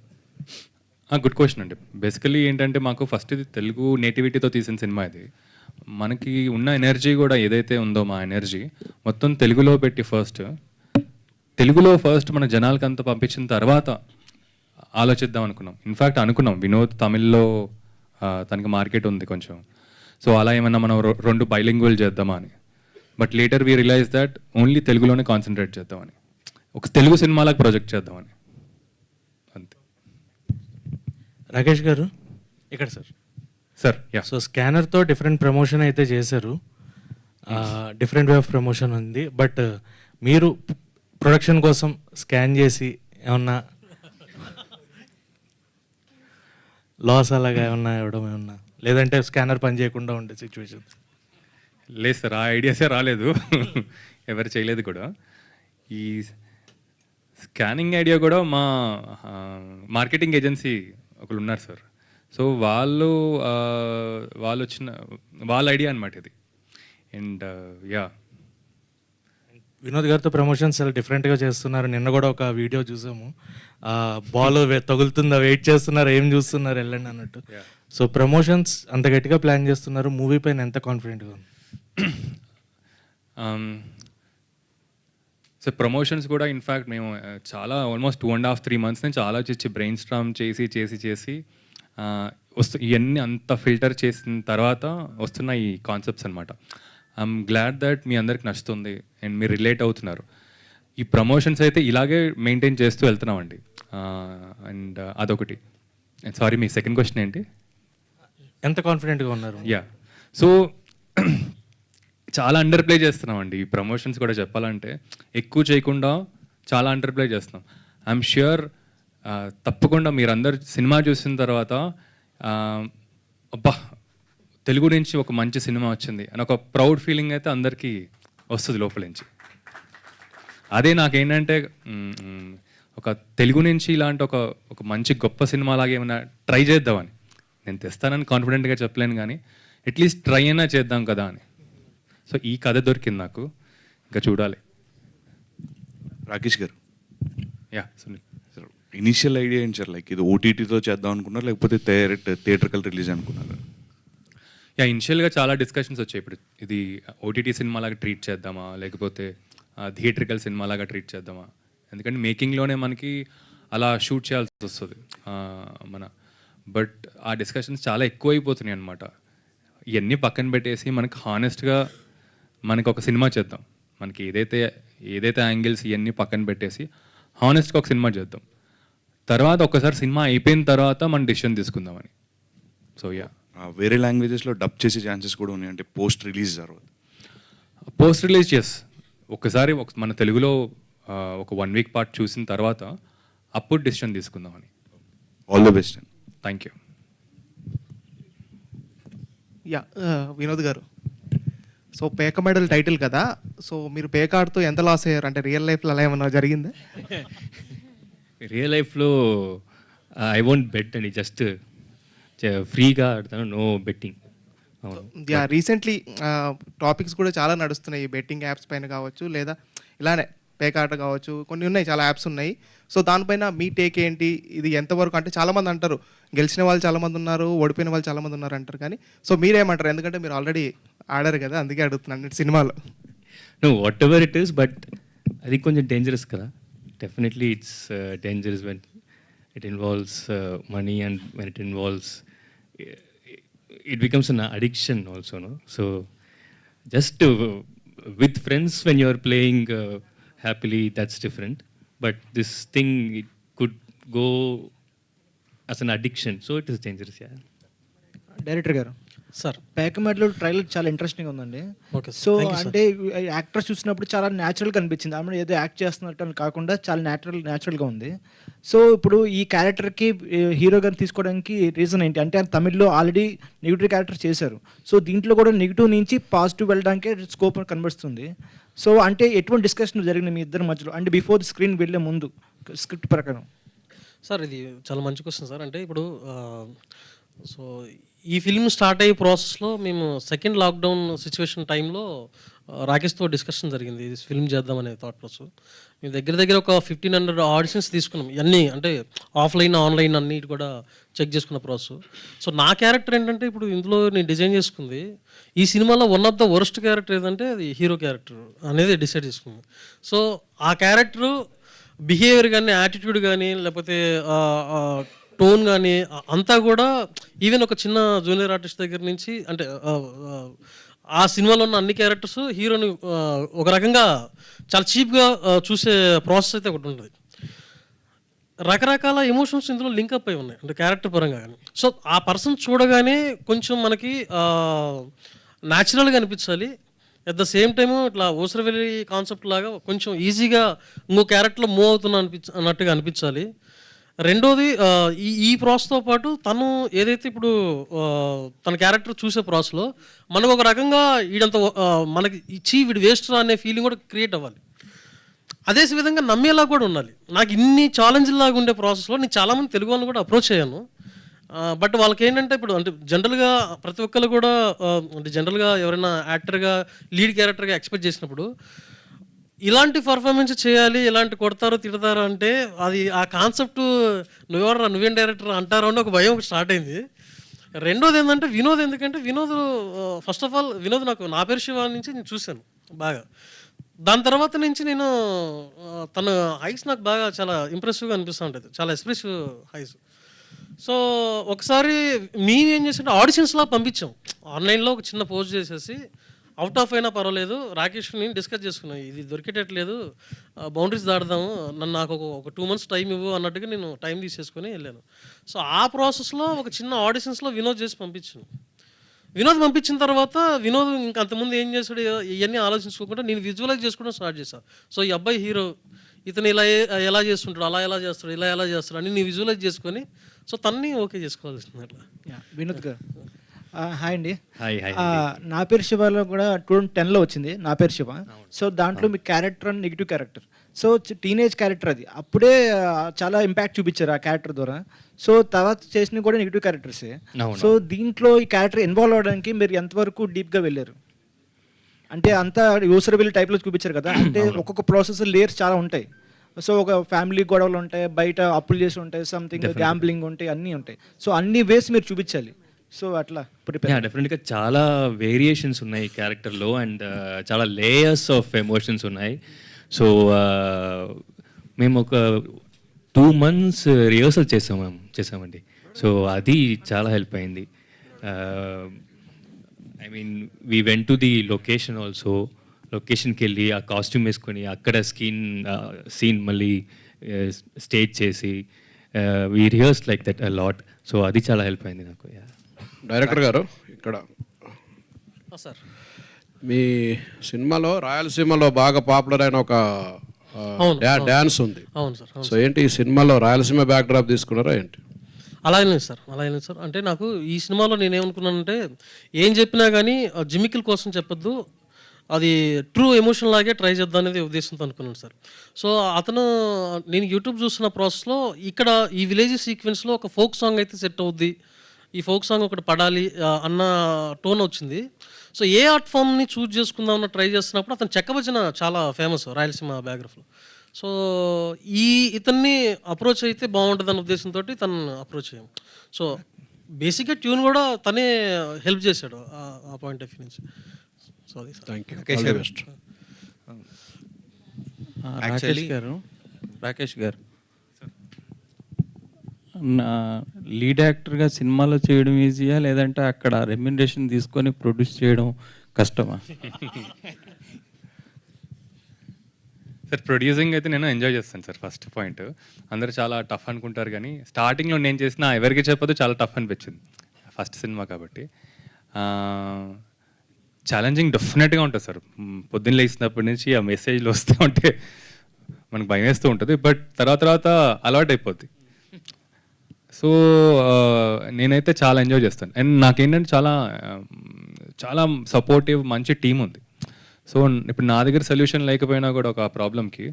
గుడ్ క్వశ్చన్ అండి. బేసికలీ ఏంటంటే మాకు ఫస్ట్ ఇది తెలుగు నేటివిటీతో తీసిన సినిమా. ఇది మనకి ఉన్న ఎనర్జీ కూడా ఏదైతే ఉందో మా ఎనర్జీ మొత్తం తెలుగులో పెట్టి తెలుగులో ఫస్ట్ మన జనాలకి అంతా పంపించిన తర్వాత ఆలోచిద్దాం అనుకున్నాం. ఇన్ఫ్యాక్ట్ అనుకున్నాం వినోద్ తమిళ్లో తనకి మార్కెట్ ఉంది కొంచెం, సో అలా ఏమన్నా మనం 2 బైలింగ్వల్ చేద్దామా అని. But later we realize that only తెలుగులోనే కాన్సన్ట్రేట్ చేద్దామని, ఒక తెలుగు సినిమాలకు ప్రొజెక్ట్ చేద్దామని. అంతే. రాకేష్ గారు ఇక్కడ సార్. యా. సో స్కానర్తో డిఫరెంట్ ప్రమోషన్ అయితే చేశారు, డిఫరెంట్ వే ఆఫ్ ప్రమోషన్ ఉంది. బట్ మీరు ప్రొడక్షన్ కోసం స్కాన్ చేసి ఏమన్నా లాస్ అలాగా ఏమన్నా ఇవ్వడం ఏమన్నా, లేదంటే స్కానర్ పని చేయకుండా ఉండే సిచ్యువేషన్? లేదు సార్, ఆ ఐడియాసే రాలేదు, ఎవరు చేయలేదు కూడా. ఈ స్కానింగ్ ఐడియా కూడా మా మార్కెటింగ్ ఏజెన్సీ ఒకరు ఉన్నారు సార్. సో వాళ్ళు వచ్చిన వాళ్ళ ఐడియా అనమాట ఇది. అండ్ యా, వినోద్ గారితో ప్రమోషన్స్ చాలా డిఫరెంట్గా చేస్తున్నారు. నిన్న కూడా ఒక వీడియో చూసాము, బాల్ తగులుతుందా వెయిట్ చేస్తున్నారు, ఏం చూస్తున్నారు వెళ్ళండి అన్నట్టు. సో ప్రమోషన్స్ అంత గట్టిగా ప్లాన్ చేస్తున్నారు, మూవీ పైన ఎంత కాన్ఫిడెంట్గా ఉంది? సో ప్రమోషన్స్ కూడా ఇన్ఫ్యాక్ట్ మేము చాలా ఆల్మోస్ట్ 2.5-3 months నుంచి ఆలోచించి బ్రెయిన్ స్ట్రామ్ చేసి ఇవన్నీ అంత ఫిల్టర్ చేసిన తర్వాత వస్తున్న ఈ కాన్సెప్ట్స్ అనమాట. ఐఎమ్ గ్లాడ్ దట్ మీ అందరికి నచ్చుతుంది అండ్ మీరు రిలేట్ అవుతున్నారు. ఈ ప్రమోషన్స్ అయితే ఇలాగే మెయింటైన్ చేస్తూ వెళ్తున్నామండి. అండ్ అదొకటి. సారీ, మీ సెకండ్ క్వశ్చన్ ఏంటి? ఎంత కాన్ఫిడెంట్గా ఉన్నారు? యా, సో చాలా అండర్ ప్లే చేస్తున్నామండి ఈ ప్రమోషన్స్ కూడా. చెప్పాలంటే ఎక్కువ చేయకుండా చాలా అండర్ ప్లే చేస్తున్నాం. ఐఎమ్ ష్యూర్ తప్పకుండా మీరందరు సినిమా చూసిన తర్వాత అబ్బా తెలుగు నుంచి ఒక మంచి సినిమా వచ్చింది అని ఒక ప్రౌడ్ ఫీలింగ్ అయితే అందరికీ వస్తుంది లోపల నుంచి. అదే నాకేంటంటే ఒక తెలుగు నుంచి ఇలాంటి ఒక మంచి గొప్ప సినిమా లాగా ఏమైనా ట్రై చేద్దామని. నేను తెస్తానని కాన్ఫిడెంట్గా చెప్పలేను, కానీ అట్లీస్ట్ ట్రై అయినా చేద్దాం కదా అని. సో ఈ కథ దొరికింది నాకు, ఇంకా చూడాలి. రాకేష్ గారు. యా సునీల్. ఇనిషియల్ ఐడియా ఏంటి సార్? లైక్ ఇది ఓటీటీతో చేద్దాం అనుకున్నారు, లేకపోతే థియేటర్కల్ రిలీజ్ అనుకున్నారు? యా, ఇనిషియల్గా చాలా డిస్కషన్స్ వచ్చాయి. ఇప్పుడు ఇది ఓటీటీ సినిమా లాగా ట్రీట్ చేద్దామా, లేకపోతే థియేటర్కల్ సినిమా లాగా ట్రీట్ చేద్దామా? ఎందుకంటే మేకింగ్లోనే మనకి అలా షూట్ చేయాల్సి వస్తుంది బట్ ఆ డిస్కషన్స్ చాలా ఎక్కువైపోతున్నాయి అనమాట. ఇవన్నీ పక్కన పెట్టేసి మనకి హానెస్ట్గా మనకి ఒక సినిమా చేద్దాం, మనకి ఏదైతే ఏదైతే యాంగిల్స్ ఇవన్నీ పక్కన పెట్టేసి హానెస్ట్గా ఒక సినిమా చేద్దాం. తర్వాత ఒక్కసారి సినిమా అయిపోయిన తర్వాత మనం డిసిషన్ తీసుకుందామని. సో యా, వేరే లాంగ్వేజెస్లో డబ్ చేసే ఛాన్సెస్ కూడా ఉన్నాయి, అంటే పోస్ట్ రిలీజ్ తర్వాత. పోస్ట్ రిలీజ్ ఒకసారి మన తెలుగులో ఒక 1 వీక్ పార్ట్ చూసిన తర్వాత అప్పుడు డిసిషన్ తీసుకుందామని. All the best. Thank you. Yeah, Vinod garu, so పేక మెడల్ టైటిల్ కదా, సో మీరు పేక ఆడుతూ ఎంత లాస్ అయ్యారు? అంటే రియల్ లైఫ్లో అలా ఏమన్నా జరిగిందా? రియల్ లైఫ్లో ఐ వోంట్ బెట్ అండి, జస్ట్ ఫ్రీగా ఆడతాను, no betting. Yeah, recently topics కూడా చాలా నడుస్తున్నాయి బెట్టింగ్ యాప్స్ పైన కావచ్చు, లేదా ఇలానే పేక ఆట కావచ్చు, కొన్ని ఉన్నాయి, చాలా యాప్స్ ఉన్నాయి. సో దానిపైన మీ టేక్ ఏంటి? ఇది ఎంతవరకు, అంటే చాలామంది అంటారు గెలిచిన వాళ్ళు చాలామంది ఉన్నారు, ఓడిపోయిన వాళ్ళు చాలామంది ఉన్నారు అంటారు, కానీ సో మీరేమంటారు? ఎందుకంటే మీరు ఆల్రెడీ ఆడారు కదా, అందుకే అడుగుతున్నాను సినిమాలో. No, whatever it is, but అది కొంచెం డేంజరస్ కదా. Definitely it's dangerous when it involves money and when it involves it becomes an addiction also, no? So just with friends when you are playing happily, that's different, but this thing, it could go as an addiction, so it is dangerous. Yeah. Director గారు sir, పేక medal trailer చాలా interesting ఉందండి. Okay, so అంటే actors చూసినప్పుడు చాలా న్యాచురల్గా అనిపించింది. ఆమె ఏదో యాక్ట్ చేస్తున్నట్టు అని కాకుండా చాలా న్యాచురల్గా ఉంది. సో ఇప్పుడు ఈ క్యారెక్టర్కి హీరో గారిని తీసుకోవడానికి రీజన్ ఏంటి? అంటే ఆయన తమిళ్లో ఆల్రెడీ నెగిటివ్ క్యారెక్టర్ చేశారు, సో దీంట్లో కూడా నెగిటివ్ నుంచి పాజిటివ్ వెళ్ళడానికి స్కోప్ కనిపిస్తుంది. సో అంటే ఎటువంటి డిస్కషన్ జరిగింది మీ ఇద్దరి మధ్యలో, అంటే బిఫోర్ ది స్క్రీన్ వెళ్ళే ముందు స్క్రిప్ట్ ప్రకారం? సార్, ఇది చాలా మంచి క్వశ్చన్ సార్. అంటే ఇప్పుడు సో ఈ ఫిల్మ్ స్టార్ట్ అయ్యే ప్రాసెస్లో మేము సెకండ్ లాక్డౌన్ సిచ్యువేషన్ టైంలో రాకేష్తో డిస్కషన్ జరిగింది, ఇది ఫిల్మ్ చేద్దామనే థాట్ ప్రాసెస్. మేము దగ్గర ఒక 1500 ఆడిషన్స్ తీసుకున్నాం, ఇవన్నీ అంటే ఆఫ్లైన్ ఆన్లైన్ అన్నిటి కూడా చెక్ చేసుకున్న ప్రాసెస్. సో నా క్యారెక్టర్ ఏంటంటే ఇప్పుడు ఇందులో నేను డిజైన్ చేసుకుంది, ఈ సినిమాలో one of the worst character ఏదంటే అది హీరో క్యారెక్టర్ అనేది డిసైడ్ చేసుకుంది. సో ఆ క్యారెక్టరు బిహేవియర్ కానీ, యాటిట్యూడ్ కానీ, లేకపోతే టోన్ కానీ అంతా కూడా ఈవెన్ ఒక చిన్న జూనియర్ ఆర్టిస్ట్ దగ్గర నుంచి, అంటే ఆ సినిమాలో ఉన్న అన్ని క్యారెక్టర్స్ హీరోని ఒక రకంగా చాలా చీప్గా చూసే ప్రాసెస్ అయితే ఒకటి ఉంటుంది. రకరకాల ఎమోషన్స్ ఇందులో లింకప్ అయి ఉన్నాయి, అంటే క్యారెక్టర్ పరంగా కానీ. సో ఆ పర్సన్ చూడగానే కొంచెం మనకి న్యాచురల్గా అనిపించాలి, అట్ ద సేమ్ టైము ఇట్లా ఊసరవెల్లి కాన్సెప్ట్ లాగా కొంచెం ఈజీగా ఇంకో క్యారెక్టర్లో మూవ్ అవుతున్నా అన్నట్టుగా అనిపించాలి. రెండోది, ఈ ప్రాసెస్తో పాటు తను ఏదైతే ఇప్పుడు తన క్యారెక్టర్ చూసే ప్రాసెస్లో మనకు ఒక రకంగా వీడంత మనకి ఇచ్చి వీడు వేస్ట్ అనే ఫీలింగ్ కూడా క్రియేట్ అవ్వాలి. అదే విధంగా నమ్మేలా కూడా ఉండాలి. నాకు ఇన్ని ఛాలెంజ్లాగా ఉండే ప్రాసెస్లో నేను చాలామంది తెలుగు వాళ్ళని కూడా అప్రోచ్ అయ్యాను. బట్ వాళ్ళకి ఏంటంటే ఇప్పుడు అంటే జనరల్గా ప్రతి ఒక్కరు కూడా అంటే జనరల్గా ఎవరైనా యాక్టర్గా లీడ్ క్యారెక్టర్గా ఎక్స్పెక్ట్ చేసినప్పుడు ఇలాంటి పర్ఫార్మెన్స్ చేయాలి, ఇలాంటి కొడతారో తిడతారో అంటే అది ఆ కాన్సెప్ట్ నువ్వెవరా నువ్వేం డైరెక్టర్ అంటారో అని ఒక భయం ఒకటి స్టార్ట్ అయింది. రెండోది ఏంటంటే వినోద్, ఎందుకంటే Vinod first of all Vinod నాకు నా పేరు శివ నుంచి నేను చూశాను బాగా. దాని తర్వాత నుంచి నేను తన హైస్ నాకు బాగా చాలా ఇంప్రెసివ్గా అనిపిస్తూ ఉంటుంది, చాలా ఎక్స్ప్రెసివ్ హైస్. సో ఒకసారి మేము ఏం చేసామంటే ఆడిషన్స్లా పంపించాం, ఆన్లైన్లో ఒక చిన్న పోస్ట్ చేసేసి అవుట్ ఆఫ్ అయినా పర్వాలేదు, రాకేష్ నేను డిస్కస్ చేసుకున్నాను, ఇది దొరికేటట్లేదు, బౌండరీస్ దాడదాము, నాకు ఒక 2 months టైం ఇవ్వు అన్నట్టుగా నేను టైం తీసేసుకొని వెళ్ళాను. సో ఆ ప్రాసెస్లో ఒక చిన్న ఆడిషన్స్లో వినోద్ చేసి పంపించాను. వినోద్ పంపించిన తర్వాత వినోద్ ఇంకా అంతకుముందు ఏం చేశాడు ఇవన్నీ ఆలోచించుకోకుండా నేను విజువలైజ్ చేసుకోవడం స్టార్ట్ చేశాను. సో ఈ అబ్బాయి హీరో, ఇతను ఇలా ఎలా చేస్తుంటాడు, అలా ఎలా చేస్తాడు, ఇలా ఎలా చేస్తాడు అని నేను విజువలైజ్ చేసుకొని సో తన్ని ఓకే చేసుకోవాల్సింది అట్లా. వినోద్ గారు హాయ్ అండి. హాయ్. నా పేరు శివలో కూడా 2010లో వచ్చింది నా పేరు శివ. సో దాంట్లో మీ character and negative character, so teenage character, అది అప్పుడే చాలా ఇంపాక్ట్ చూపించారు ఆ క్యారెక్టర్ ద్వారా. సో తర్వాత చేసినవి కూడా నెగిటివ్ క్యారెక్టర్సే. సో దీంట్లో ఈ క్యారెక్టర్ ఇన్వాల్వ్ అవ్వడానికి మీరు ఎంతవరకు డీప్గా వెళ్ళారు? అంటే అంతా యూసరబిల్ టైప్లో చూపించారు కదా, అంటే ఒక్కొక్క ప్రాసెస్ లేయర్స్ చాలా ఉంటాయి. సో ఒక ఫ్యామిలీ గొడవలు ఉంటాయి, బయట అప్పులు చేసి ఉంటాయి, సంథింగ్ గ్యాంబ్లింగ్ ఉంటాయి, అన్నీ ఉంటాయి. సో అన్ని వేస్ మీరు చూపించాలి. సో అట్లా డెఫినెట్గా చాలా వేరియేషన్స్ ఉన్నాయి క్యారెక్టర్లో అండ్ చాలా లేయర్స్ ఆఫ్ ఎమోషన్స్ ఉన్నాయి. సో మేము ఒక 2 months రిహర్సల్ చేసామండి. సో అది చాలా హెల్ప్ అయింది. I mean we went to the location also, లొకేషన్కి వెళ్ళి ఆ కాస్ట్యూమ్ వేసుకొని అక్కడ సీన్ మళ్ళీ స్టేజ్ చేసి we rehearse like that a lot. So అది చాలా హెల్ప్ అయింది నాకు. డైరెక్టర్ గారు, ఇక్కడ సార్ మీ సినిమాలో రాయలసీమలో బాగా పాపులర్ అయిన ఒక డ్యాన్స్ ఉంది. అవును సార్. సో ఏంటి ఈ సినిమాలో రాయలసీమ బ్యాక్ డ్రాప్ తీసుకున్నారా ఏంటి? అలాగే సార్. అంటే నాకు ఈ సినిమాలో నేనేమనుకున్నానంటే ఏం చెప్పినా కానీ జిమికిల్ కోసం చెప్పొద్దు, అది ట్రూ ఎమోషన్ లాగే ట్రై చేద్దాం అనేది ఉద్దేశంతో అనుకున్నాను సార్. సో నేను యూట్యూబ్ చూస్తున్న ప్రాసెస్లో ఇక్కడ ఈ విలేజ్ సీక్వెన్స్లో ఒక ఫోక్ సాంగ్ అయితే సెట్ అవుద్ది, ఈ ఫోక్ సాంగ్ ఒకటి పడాలి అన్న టోన్ వచ్చింది. సో ఏ ఆర్ట్ ఫామ్ని చూజ్ చేసుకుందామన్న ట్రై చేస్తున్నప్పుడు అతను చెక్కభజన చాలా ఫేమస్ రాయలసీమ బ్యాక్గ్రౌండ్లో. సో ఇతన్ని అప్రోచ్ అయితే బాగుంటుంది అన్న ఉద్దేశంతో తను అప్రోచ్ అయ్యాము. సో బేసిక్గా ట్యూన్ కూడా తనే హెల్ప్ చేశాడు ఆ పాయింట్ ఆఫ్ వ్యూ నుంచి. సో అది థ్యాంక్ యూ. రాకేష్ గారు లీడ్ యాక్టర్గా సినిమాలో చేయడం ఈజీయా, లేదంటే అక్కడ రెమ్యునరేషన్ తీసుకొని ప్రొడ్యూస్ చేయడం కష్టమా? సార్ ప్రొడ్యూసింగ్ అయితే నేను ఎంజాయ్ చేస్తాను సార్. ఫస్ట్ పాయింట్, అందరూ చాలా టఫ్ అనుకుంటారు కానీ స్టార్టింగ్లో నేను చేసిన ఎవరికి చెప్పదు చాలా టఫ్ అనిపించింది, ఫస్ట్ సినిమా కాబట్టి. ఛాలెంజింగ్ డెఫినెట్గా ఉంటుంది సార్. పొద్దున్న లేచినప్పటి నుంచి ఆ మెసేజ్లు వస్తూ ఉంటే మనకు భయం వేస్తూ ఉంటుంది, బట్ తర్వాత అలవాటు అయిపోద్ది. సో నేనైతే చాలా ఎంజాయ్ చేస్తాను. అండ్ నాకేంటంటే చాలా సపోర్టివ్ మంచి టీం ఉంది. సో ఇప్పుడు నా దగ్గర సొల్యూషన్ లేకపోయినా కూడా ఒక ప్రాబ్లంకి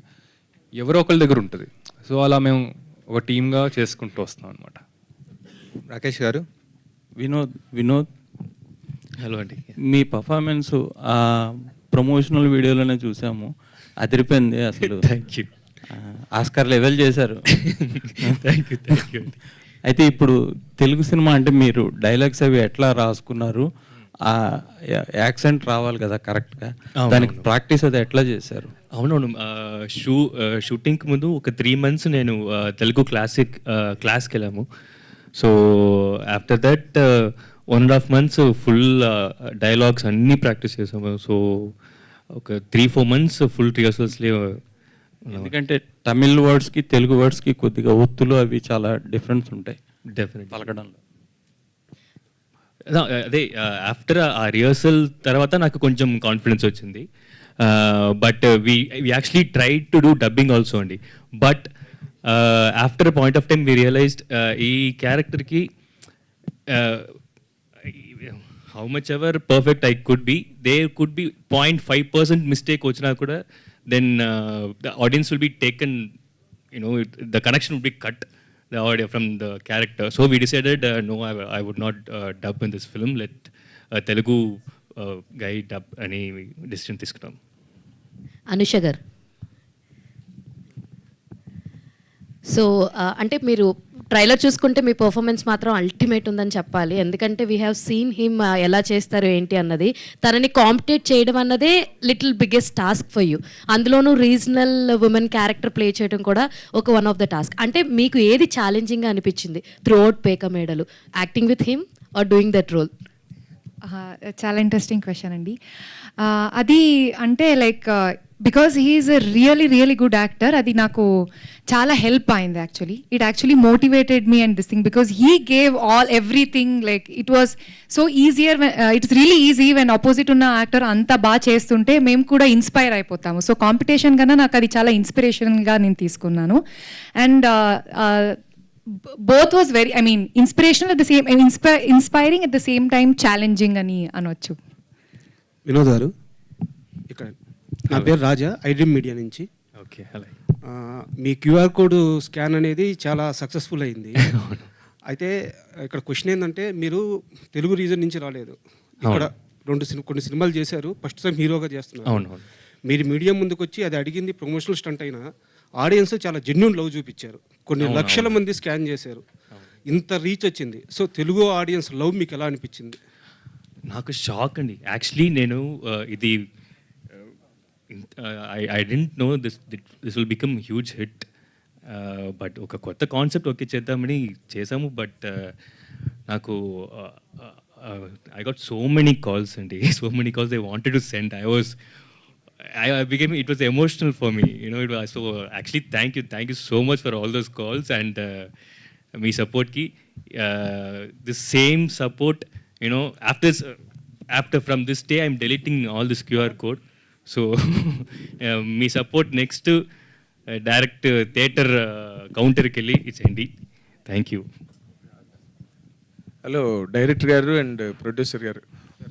ఎవరో ఒకరి దగ్గర ఉంటుంది. సో అలా మేము ఒక టీమ్గా చేసుకుంటూ వస్తాం అనమాట. రాకేష్ గారు, వినోద్ హలో అండి. మీ పర్ఫార్మెన్స్ ఆ ప్రమోషనల్ వీడియోలోనే చూసాము, అదిరిపోయింది అసలు. Thank you. ఆస్కార్ లెవెల్ చేశారు. Thank you. అయితే ఇప్పుడు తెలుగు సినిమా అంటే మీరు డైలాగ్స్ అవి ఎట్లా రాసుకున్నారు? ఆ యాక్సెంట్ రావాలి కదా కరెక్ట్గా, దానికి ప్రాక్టీస్ అది ఎట్లా చేశారు? అవునవును, షూటింగ్కి ముందు ఒక 3 months నేను తెలుగు క్లాస్కి వెళ్ళాము. So after that 1.5 months full dialogues అన్నీ ప్రాక్టీస్ చేసాము. సో ఒక 3-4 months ఫుల్ రిహర్సల్స్లే. ఎందుకంటే తమిళ్ వర్డ్స్కి తెలుగు వర్డ్స్కి కొద్దిగా ఒత్తులు అవి చాలా డిఫరెన్స్ ఉంటాయి డెఫినెట్ పలకడంలో. అదే ఆఫ్టర్ ఆ రిహర్సల్ తర్వాత నాకు కొంచెం కాన్ఫిడెన్స్ వచ్చింది. But we actually tried to do dubbing also అండి. But after point of time we realized ఈ క్యారెక్టర్కి how much ever perfect I could be, there could be 0.5% mistake వచ్చినా కూడా then the audience will be taken, the connection will be cut, the audio from the character. So we decided no, I would not dub in this film, let Telugu guy dub any decision తీసుకున్నాం. అనుష గారు, so అంటే మీరు trailer చూసుకుంటే మీ performance మాత్రం ultimate ఉందని చెప్పాలి. ఎందుకంటే we have seen him ఎలా చేస్తారు ఏంటి అన్నది. తనని కాంపిటేట్ చేయడం అన్నదే little biggest task for you. అందులోనూ రీజనల్ ఉమెన్ క్యారెక్టర్ ప్లే చేయడం కూడా ఒక వన్ ఆఫ్ ద టాస్క్. అంటే మీకు ఏది ఛాలెంజింగ్గా అనిపించింది through out Peka Medalu, acting with him or doing that role? చాలా ఇంట్రెస్టింగ్ క్వశ్చన్ అండి. అది అంటే like because he's a really good actor, అది నాకు చాలా హెల్ప్ అయింది actually. It actually motivated me and this thing because he gave all everything. Like it was so easier, it's really easy when opposite ఉన్న actor అంత బాగా చేస్తుంటే మేము కూడా ఇన్స్పైర్ అయిపోతాము. సో కాంపిటీషన్ కన్నా నాకు అది చాలా ఇన్స్పిరేషన్గా నేను తీసుకున్నాను. And both was very, I mean, inspirational at the same, inspiring at the same time, challenging అని అనొచ్చు. వినోద్ గారు, ఇక్కడ నా పేరు రాజా, ఐడ్రీమ్ మీడియా నుంచి. Okay, hello. మీ క్యూఆర్ కోడ్ స్కాన్ అనేది చాలా సక్సెస్ఫుల్ అయింది. అయితే ఇక్కడ క్వశ్చన్ ఏంటంటే, మీరు తెలుగు రీజన్ నుంచి రాలేదు, ఇక్కడ కొన్ని సినిమాలు చేశారు, ఫస్ట్ టైం హీరోగా చేస్తున్నారు. మీరు మీడియా ముందుకు వచ్చి అది అడిగింది ప్రమోషనల్ స్టంట్ అయినా ఆడియన్స్ చాలా జెన్యూన్ లవ్ చూపించారు. కొన్ని లక్షల మంది స్కాన్ చేశారు, ఇంత రీచ్ వచ్చింది. సో తెలుగు ఆడియన్స్ లవ్ మీకు ఎలా అనిపించింది? నాకు షాక్ అండి. యాక్చువల్లీ నేను ఇది I didn't know this will become huge hit. But ఒక కొత్త కాన్సెప్ట్ ఓకే చేద్దామని చేసాము. బట్ నాకు I got so many calls అండి, so many calls they wanted to send. I was it was emotional for me, you know. It was so actually thank you so much for all those calls and me support ki the same support, you know. After from this day I'm deleting all this QR code, so me support next direct theater counter kelli ichandi. Thank you. Hello director గారు and producer గారు,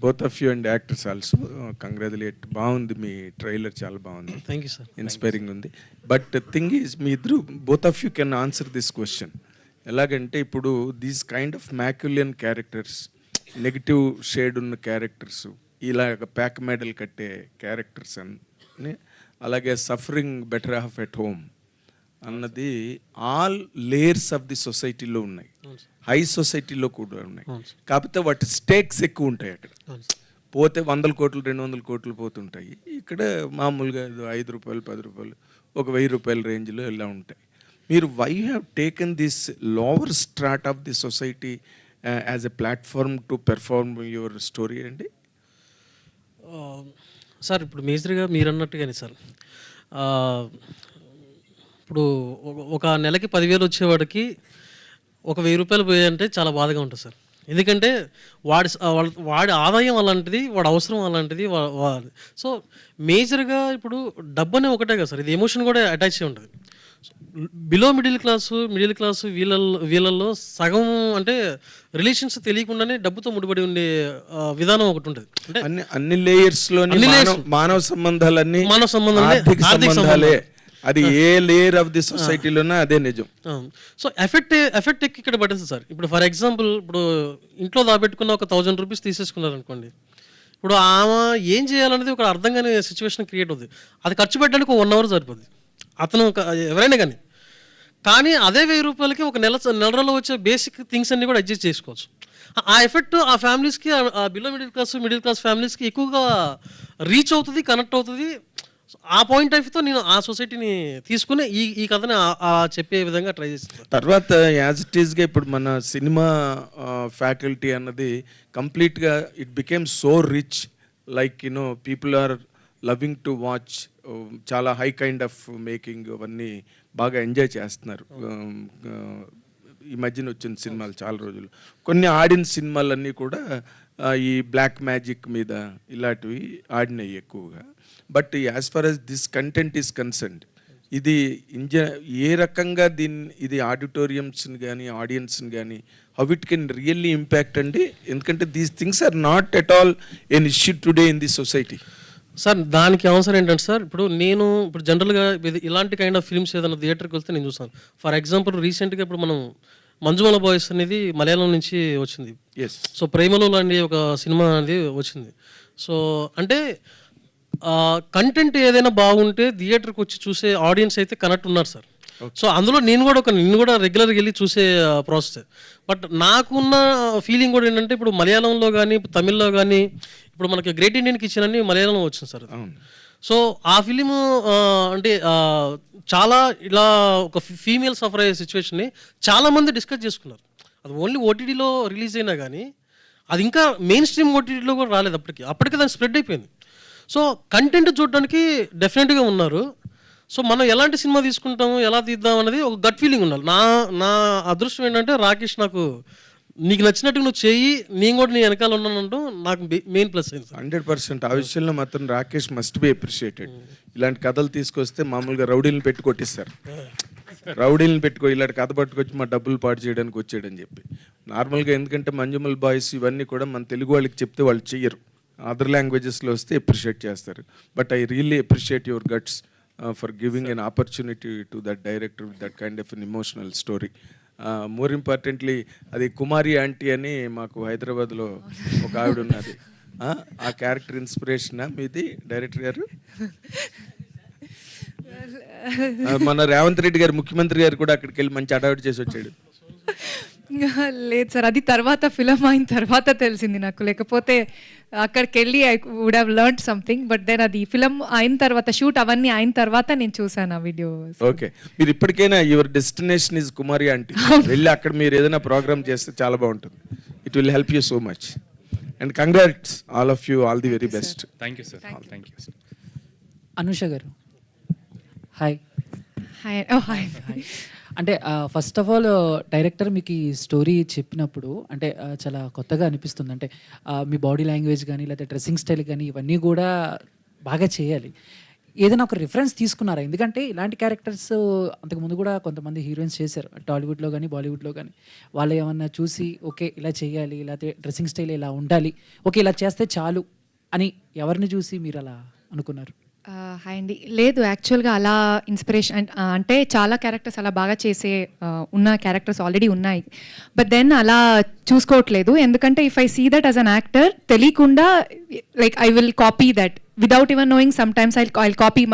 both of you and actors also congratulate. బాగుంది మీ trailer, చాలా బాగుంది. Thank you sir. Inspiring ఉంది. But thing is, మీ ఇద్దరు both of you can answer this question. ఎలాగంటే ఇప్పుడు these kind of Machiavellian characters, negative shade ఉన్న క్యారెక్టర్స్, ఇలాగ ప్యాక్ మెడల్ కట్టే క్యారెక్టర్స్ అని, అలాగే suffering better half at home అన్నది ఆల్ లేయర్స్ ఆఫ్ ది సొసైటీలో ఉన్నాయి, హై సొసైటీలో కూడా ఉన్నాయి. కాకపోతే వాటి స్టేక్స్ ఎక్కువ ఉంటాయి. అక్కడ పోతే 100 కోట్లు 200 కోట్లు పోతుంటాయి. ఇక్కడ మామూలుగా 5 రూపాయలు 10 రూపాయలు ఒక 1000 రూపాయల రేంజ్లో ఇలా ఉంటాయి. మీరు why have taken this lower strata of the society as a platform to perform your story అండి? సార్ ఇప్పుడు మేజర్గా మీరు అన్నట్టుగానే సార్, ఇప్పుడు ఒక నెలకి 10,000 వచ్చేవాడికి ఒక 1,000 రూపాయలు పోయాయంటే చాలా బాధగా ఉంటుంది సార్. ఎందుకంటే వాడి ఆదాయం అలాంటిది, వాడి అవసరం అలాంటిది. సో మేజర్గా ఇప్పుడు డబ్బు అనే ఒకటే కదా సార్, ఇది ఎమోషన్ కూడా అటాచ్ అయి ఉంటుంది. బిలో మిడిల్ క్లాసు వీళ్ళల్లో సగం అంటే రిలేషన్స్ తెలియకుండానే డబ్బుతో ముడిపడి ఉండే విధానం ఒకటి ఉంటుంది. అంటే అన్ని లేయర్స్లోని మానవ సంబంధాలన్నీ ఆర్థిక సంబంధాలే. అది ఏ లేయర్ ఆఫ్ ది సొసైటీలోనే అదే నిజం. సో ఎఫెక్ట్ ఇక్కడ పడుతుంది సార్. ఇప్పుడు ఫర్ ఎగ్జాంపుల్, ఇప్పుడు ఇంట్లో దాబెట్టుకున్న ఒక 1000 రూపీస్ తీసేసుకున్నారు అనుకోండి, ఇప్పుడు ఆమె ఏం చేయాలనేది ఒక అర్థం కాని సిచ్యువేషన్ క్రియేట్ అవుతుంది. అది ఖర్చు పెట్టడానికి ఒక 1 అవర్ సరిపోద్ది అతను ఎవరైనా కానీ అదే 1000 రూపాయలకి ఒక నెల రోజుల్లో వచ్చే బేసిక్ థింగ్స్ అన్ని కూడా అడ్జస్ట్ చేసుకోవచ్చు. ఆ ఎఫెక్ట్ ఆ ఫ్యామిలీస్కి, ఆ బిలో మిడిల్ క్లాస్ ఫ్యామిలీస్కి ఎక్కువగా రీచ్ అవుతుంది, కనెక్ట్ అవుతుంది. ఆ పాయింట్ ఆఫ్ వ్యూతో నేను ఆ సొసైటీని తీసుకుని ఈ కథని చెప్పే విధంగా ట్రై చేస్తాను. తర్వాత యాజ్ ఇట్ ఈస్గా ఇప్పుడు మన సినిమా ఫ్యాకల్టీ అన్నది కంప్లీట్గా it became so rich, like you know people are loving to watch. చాలా హై కైండ్ ఆఫ్ మేకింగ్ అవన్నీ బాగా ఎంజాయ్ చేస్తున్నారు. ఈ మధ్యన వచ్చిన సినిమాలు చాలా రోజులు, కొన్ని ఆడిన సినిమాలన్నీ కూడా ఈ బ్లాక్ మ్యాజిక్ మీద ఇలాంటివి ఆడినాయి ఎక్కువగా. But as far as this content is concerned, ఇది ఏ రకంగా ఇది ఆడిటోరియంస్ని కానీ ఆడియన్స్ని కానీ how it can really impact అండి? ఎందుకంటే these things are not at all an issue today in the society. Sir దానికి అవసరం ఏంటంటే సార్, ఇప్పుడు జనరల్గా ఇలాంటి కైండ్ ఆఫ్ ఫిల్మ్స్ ఏదైనా థియేటర్కి వెళ్తే నేను చూస్తాను. ఫర్ ఎగ్జాంపుల్ రీసెంట్గా ఇప్పుడు మనం మంజుమల బాయ్స్ అనేది మలయాళం నుంచి వచ్చింది. సో ప్రేమలో లాంటి ఒక సినిమా అనేది వచ్చింది. సో అంటే కంటెంట్ ఏదైనా బాగుంటే థియేటర్కి వచ్చి చూసే ఆడియన్స్ అయితే కనెక్ట్ ఉన్నారు సార్. సో అందులో నేను కూడా రెగ్యులర్గా వెళ్ళి చూసే ప్రాసెస్. బట్ నాకున్న ఫీలింగ్ కూడా ఏంటంటే, ఇప్పుడు మలయాళంలో కానీ తమిళ్లో కానీ ఇప్పుడు మనకి గ్రేట్ ఇండియన్ కిచెన్ అని మలయాళంలో వచ్చింది సార్. సో ఆ ఫిలిము అంటే చాలా ఇలా ఒక ఫీమేల్ సఫర్ అయ్యే సిచ్యువేషన్ని చాలామంది డిస్కస్ చేసుకున్నారు. అది ఓన్లీ ఓటీటీలో రిలీజ్ అయినా కానీ అది ఇంకా మెయిన్ స్ట్రీమ్ ఓటీటీలో కూడా రాలేదు. అప్పటికే దాన్ని స్ప్రెడ్ అయిపోయింది. సో కంటెంట్ చూడడానికి డెఫినెట్గా ఉన్నారు. సో మనం ఎలాంటి సినిమా తీసుకుంటాము, ఎలా తీద్దాం అనేది ఒక గట్ ఫీలింగ్ ఉండాలి. నా అదృష్టం ఏంటంటే, రాకేష్ నాకు నీకు నచ్చినట్టు నువ్వు చెయ్యి, నేను కూడా నీ వెనకాల ఉన్నానంటూ నాకు మెయిన్ ప్లస్ అయింది. 100% ఆ విషయంలో మాత్రం రాకేష్ మస్ట్ బి అప్రిషియేటెడ్. ఇలాంటి కథలు తీసుకొస్తే మామూలుగా రౌడీలను పెట్టి కొట్టిస్తారు. రౌడీలను పెట్టుకో, ఇలాంటి కథ పట్టుకొచ్చి మా డబ్బులు పాటు చేయడానికి వచ్చాడని చెప్పి. నార్మల్గా ఎందుకంటే మంజుమల్ బాయ్స్ ఇవన్నీ కూడా మన తెలుగు వాళ్ళకి చెప్తే వాళ్ళు చెయ్యరు, అదర్ లాంగ్వేజెస్లో వస్తే అప్రిషియేట్ చేస్తారు. But I really appreciate your guts for giving an opportunity to that director with that kind of an emotional story. More importantly అది కుమారి ఆంటీ అని మాకు హైదరాబాద్లో ఒక ఆవిడ ఉన్నది. ఆ క్యారెక్టర్ ఇన్స్పిరేషనా మీది డైరెక్టర్ గారు? మన రేవంత్ రెడ్డి గారు ముఖ్యమంత్రి గారు కూడా అక్కడికి వెళ్ళి మంచి అడావిడి చేసి వచ్చాడు. లేదు సార్, అది తర్వాత ఫిలం అయిన తర్వాత తెలిసింది నాకు. లేకపోతే అక్కడికి వెళ్ళి I would have learned something. But then అది ఫిలం అయిన తర్వాత, షూట్ అవన్నీ అయిన తర్వాత నేను చూసాను ఆ వీడియో. ఓకే, మీరు ఇప్పటికైనా your destination is Kumari aunty. వెళ్ళి అక్కడ మీరు ఏదైనా ప్రోగ్రామ్ చేస్తే చాలా బాగుంటుంది. It will help you so much. And congrats all of you, all the very best. Thank you sir. Thank you. Anusha గారు హాయ్. హాయ్. హాయ్. అంటే ఫస్ట్ ఆఫ్ ఆల్ డైరెక్టర్ మీకు ఈ స్టోరీ చెప్పినప్పుడు అంటే చాలా కొత్తగా అనిపిస్తుంది. అంటే మీ బాడీ లాంగ్వేజ్ కానీ లేకపోతే డ్రెస్సింగ్ స్టైల్ కానీ ఇవన్నీ కూడా బాగా చేయాలి. ఏదైనా ఒక రిఫరెన్స్ తీసుకున్నారా? ఎందుకంటే ఇలాంటి క్యారెక్టర్స్ అంతకుముందు కూడా కొంతమంది హీరోయిన్స్ చేశారు టాలీవుడ్లో కానీ బాలీవుడ్లో కానీ. వాళ్ళు ఏమన్నా చూసి ఓకే ఇలా చేయాలి, లేకపోతే డ్రెస్సింగ్ స్టైల్ ఇలా ఉండాలి, ఓకే ఇలా చేస్తే చాలు అని ఎవరిని చూసి మీరు అలా అనుకున్నారు? హాయ్ అండి. లేదు, యాక్చువల్గా అలా ఇన్స్పిరేషన్ అంటే చాలా క్యారెక్టర్స్ అలా బాగా చేసే ఉన్న క్యారెక్టర్స్ ఆల్రెడీ ఉన్నాయి. బట్ దెన్ అలా చూసుకోవట్లేదు. ఎందుకంటే if I see that as an actor తెలియకుండా like I will copy that without even knowing. Sometimes I copy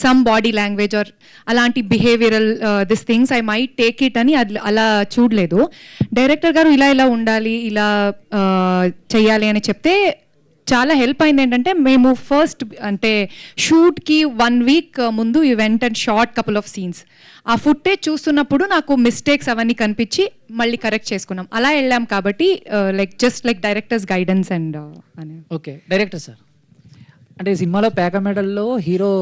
some body language or అలాంటి behavioural this things I might take it అని అలా చూడలేదు. Director గారు ఇలా ఇలా ఉండాలి, ఇలా చెయ్యాలి అని చెప్తే చాలా హెల్ప్ అయింది. ఏంటంటే మేము ఫస్ట్ అంటే షూట్కి 1 week ముందు you went and short couple of scenes. ఆ ఫుటేజ్ చూస్తున్నప్పుడు నాకు మిస్టేక్స్ అవన్నీ కనిపించి మళ్ళీ కరెక్ట్ చేసుకున్నాం. అలా వెళ్ళాం కాబట్టి like just like directors guidance and అని. ఓకే డైరెక్టర్ సార్, అంటే సినిమాలో పేక మెడల్లో హీరో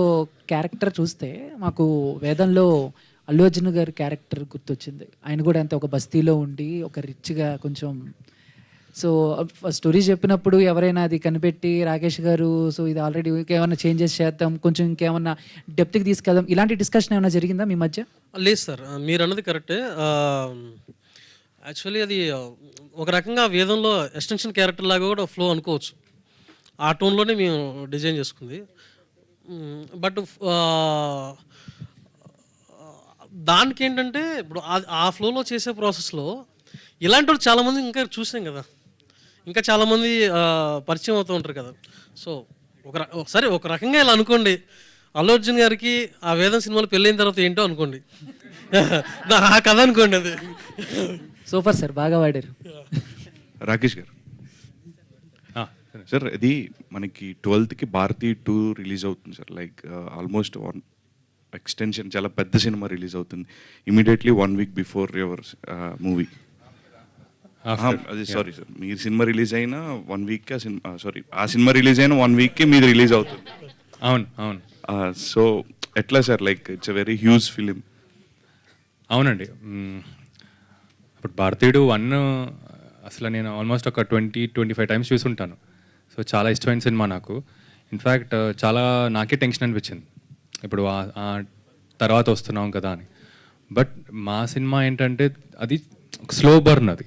క్యారెక్టర్ చూస్తే మాకు వేదంలో అల్లు అర్జున్ గారి క్యారెక్టర్ గుర్తొచ్చింది. ఆయన కూడా అంతే ఒక బస్తీలో ఉండి ఒక రిచ్గా కొంచెం. సో స్టోరీ చెప్పినప్పుడు ఎవరైనా అది కనిపెట్టి రాకేష్ గారు సో ఇది ఆల్రెడీ ఇంకేమైనా చేంజెస్ చేద్దాం, కొంచెం ఇంకేమన్నా డెప్త్కి తీసుకెళ్దాం, ఇలాంటి డిస్కషన్ ఏమైనా జరిగిందా మీ మధ్య? లేదు సార్, మీరు అన్నది కరెక్టే. యాక్చువల్లీ అది ఒక రకంగా వేదంలో ఎక్స్టెన్షన్ క్యారెక్టర్ లాగా కూడా ఫ్లో అనుకోవచ్చు. ఆ టోన్లోనే మేము డిజైన్ చేసుకుంది. బట్ దానికి ఏంటంటే ఇప్పుడు ఆ ఫ్లోలో చేసే ప్రాసెస్లో ఇలాంటి వాళ్ళు చాలామంది ఇంకా చూసాం కదా, ఇంకా చాలామంది పరిచయం అవుతూ ఉంటారు కదా. సో ఒకసారి ఒక రకంగా ఇలా అనుకోండి, అల్లు అర్జున్ గారికి ఆ వేదం సినిమాలో పెళ్ళైన తర్వాత ఏంటో అనుకోండి, ఆ కథ అనుకోండి. అది సూపర్ సార్, బాగా వాడారు. రాకేష్ గారు సార్, ఇది మనకి 12th భారతి 2 రిలీజ్ అవుతుంది సార్. లైక్ ఆల్మోస్ట్ 1 ఎక్స్టెన్షన్, చాలా పెద్ద సినిమా రిలీజ్ అవుతుంది immediately 1 week before your movie. అది సారీ సార్, మీరు సినిమా రిలీజ్ అయిన 1 week సారీ ఆ సినిమా రిలీజ్ అయిన 1 week మీది రిలీజ్ అవుతుంది. అవును అవును. సో ఎట్లా sir, like it's a very huge film. అవునండి. ఇప్పుడు భారతీయుడు 1 అసలు నేను ఆల్మోస్ట్ ఒక 20-25 times చూసుంటాను. సో చాలా ఇష్టమైన సినిమా నాకు. ఇన్ఫ్యాక్ట్ చాలా నాకే టెన్షన్ అనిపించింది ఇప్పుడు తర్వాత వస్తున్నాం కదా అని. బట్ మా సినిమా ఏంటంటే అది స్లో బర్న్, అది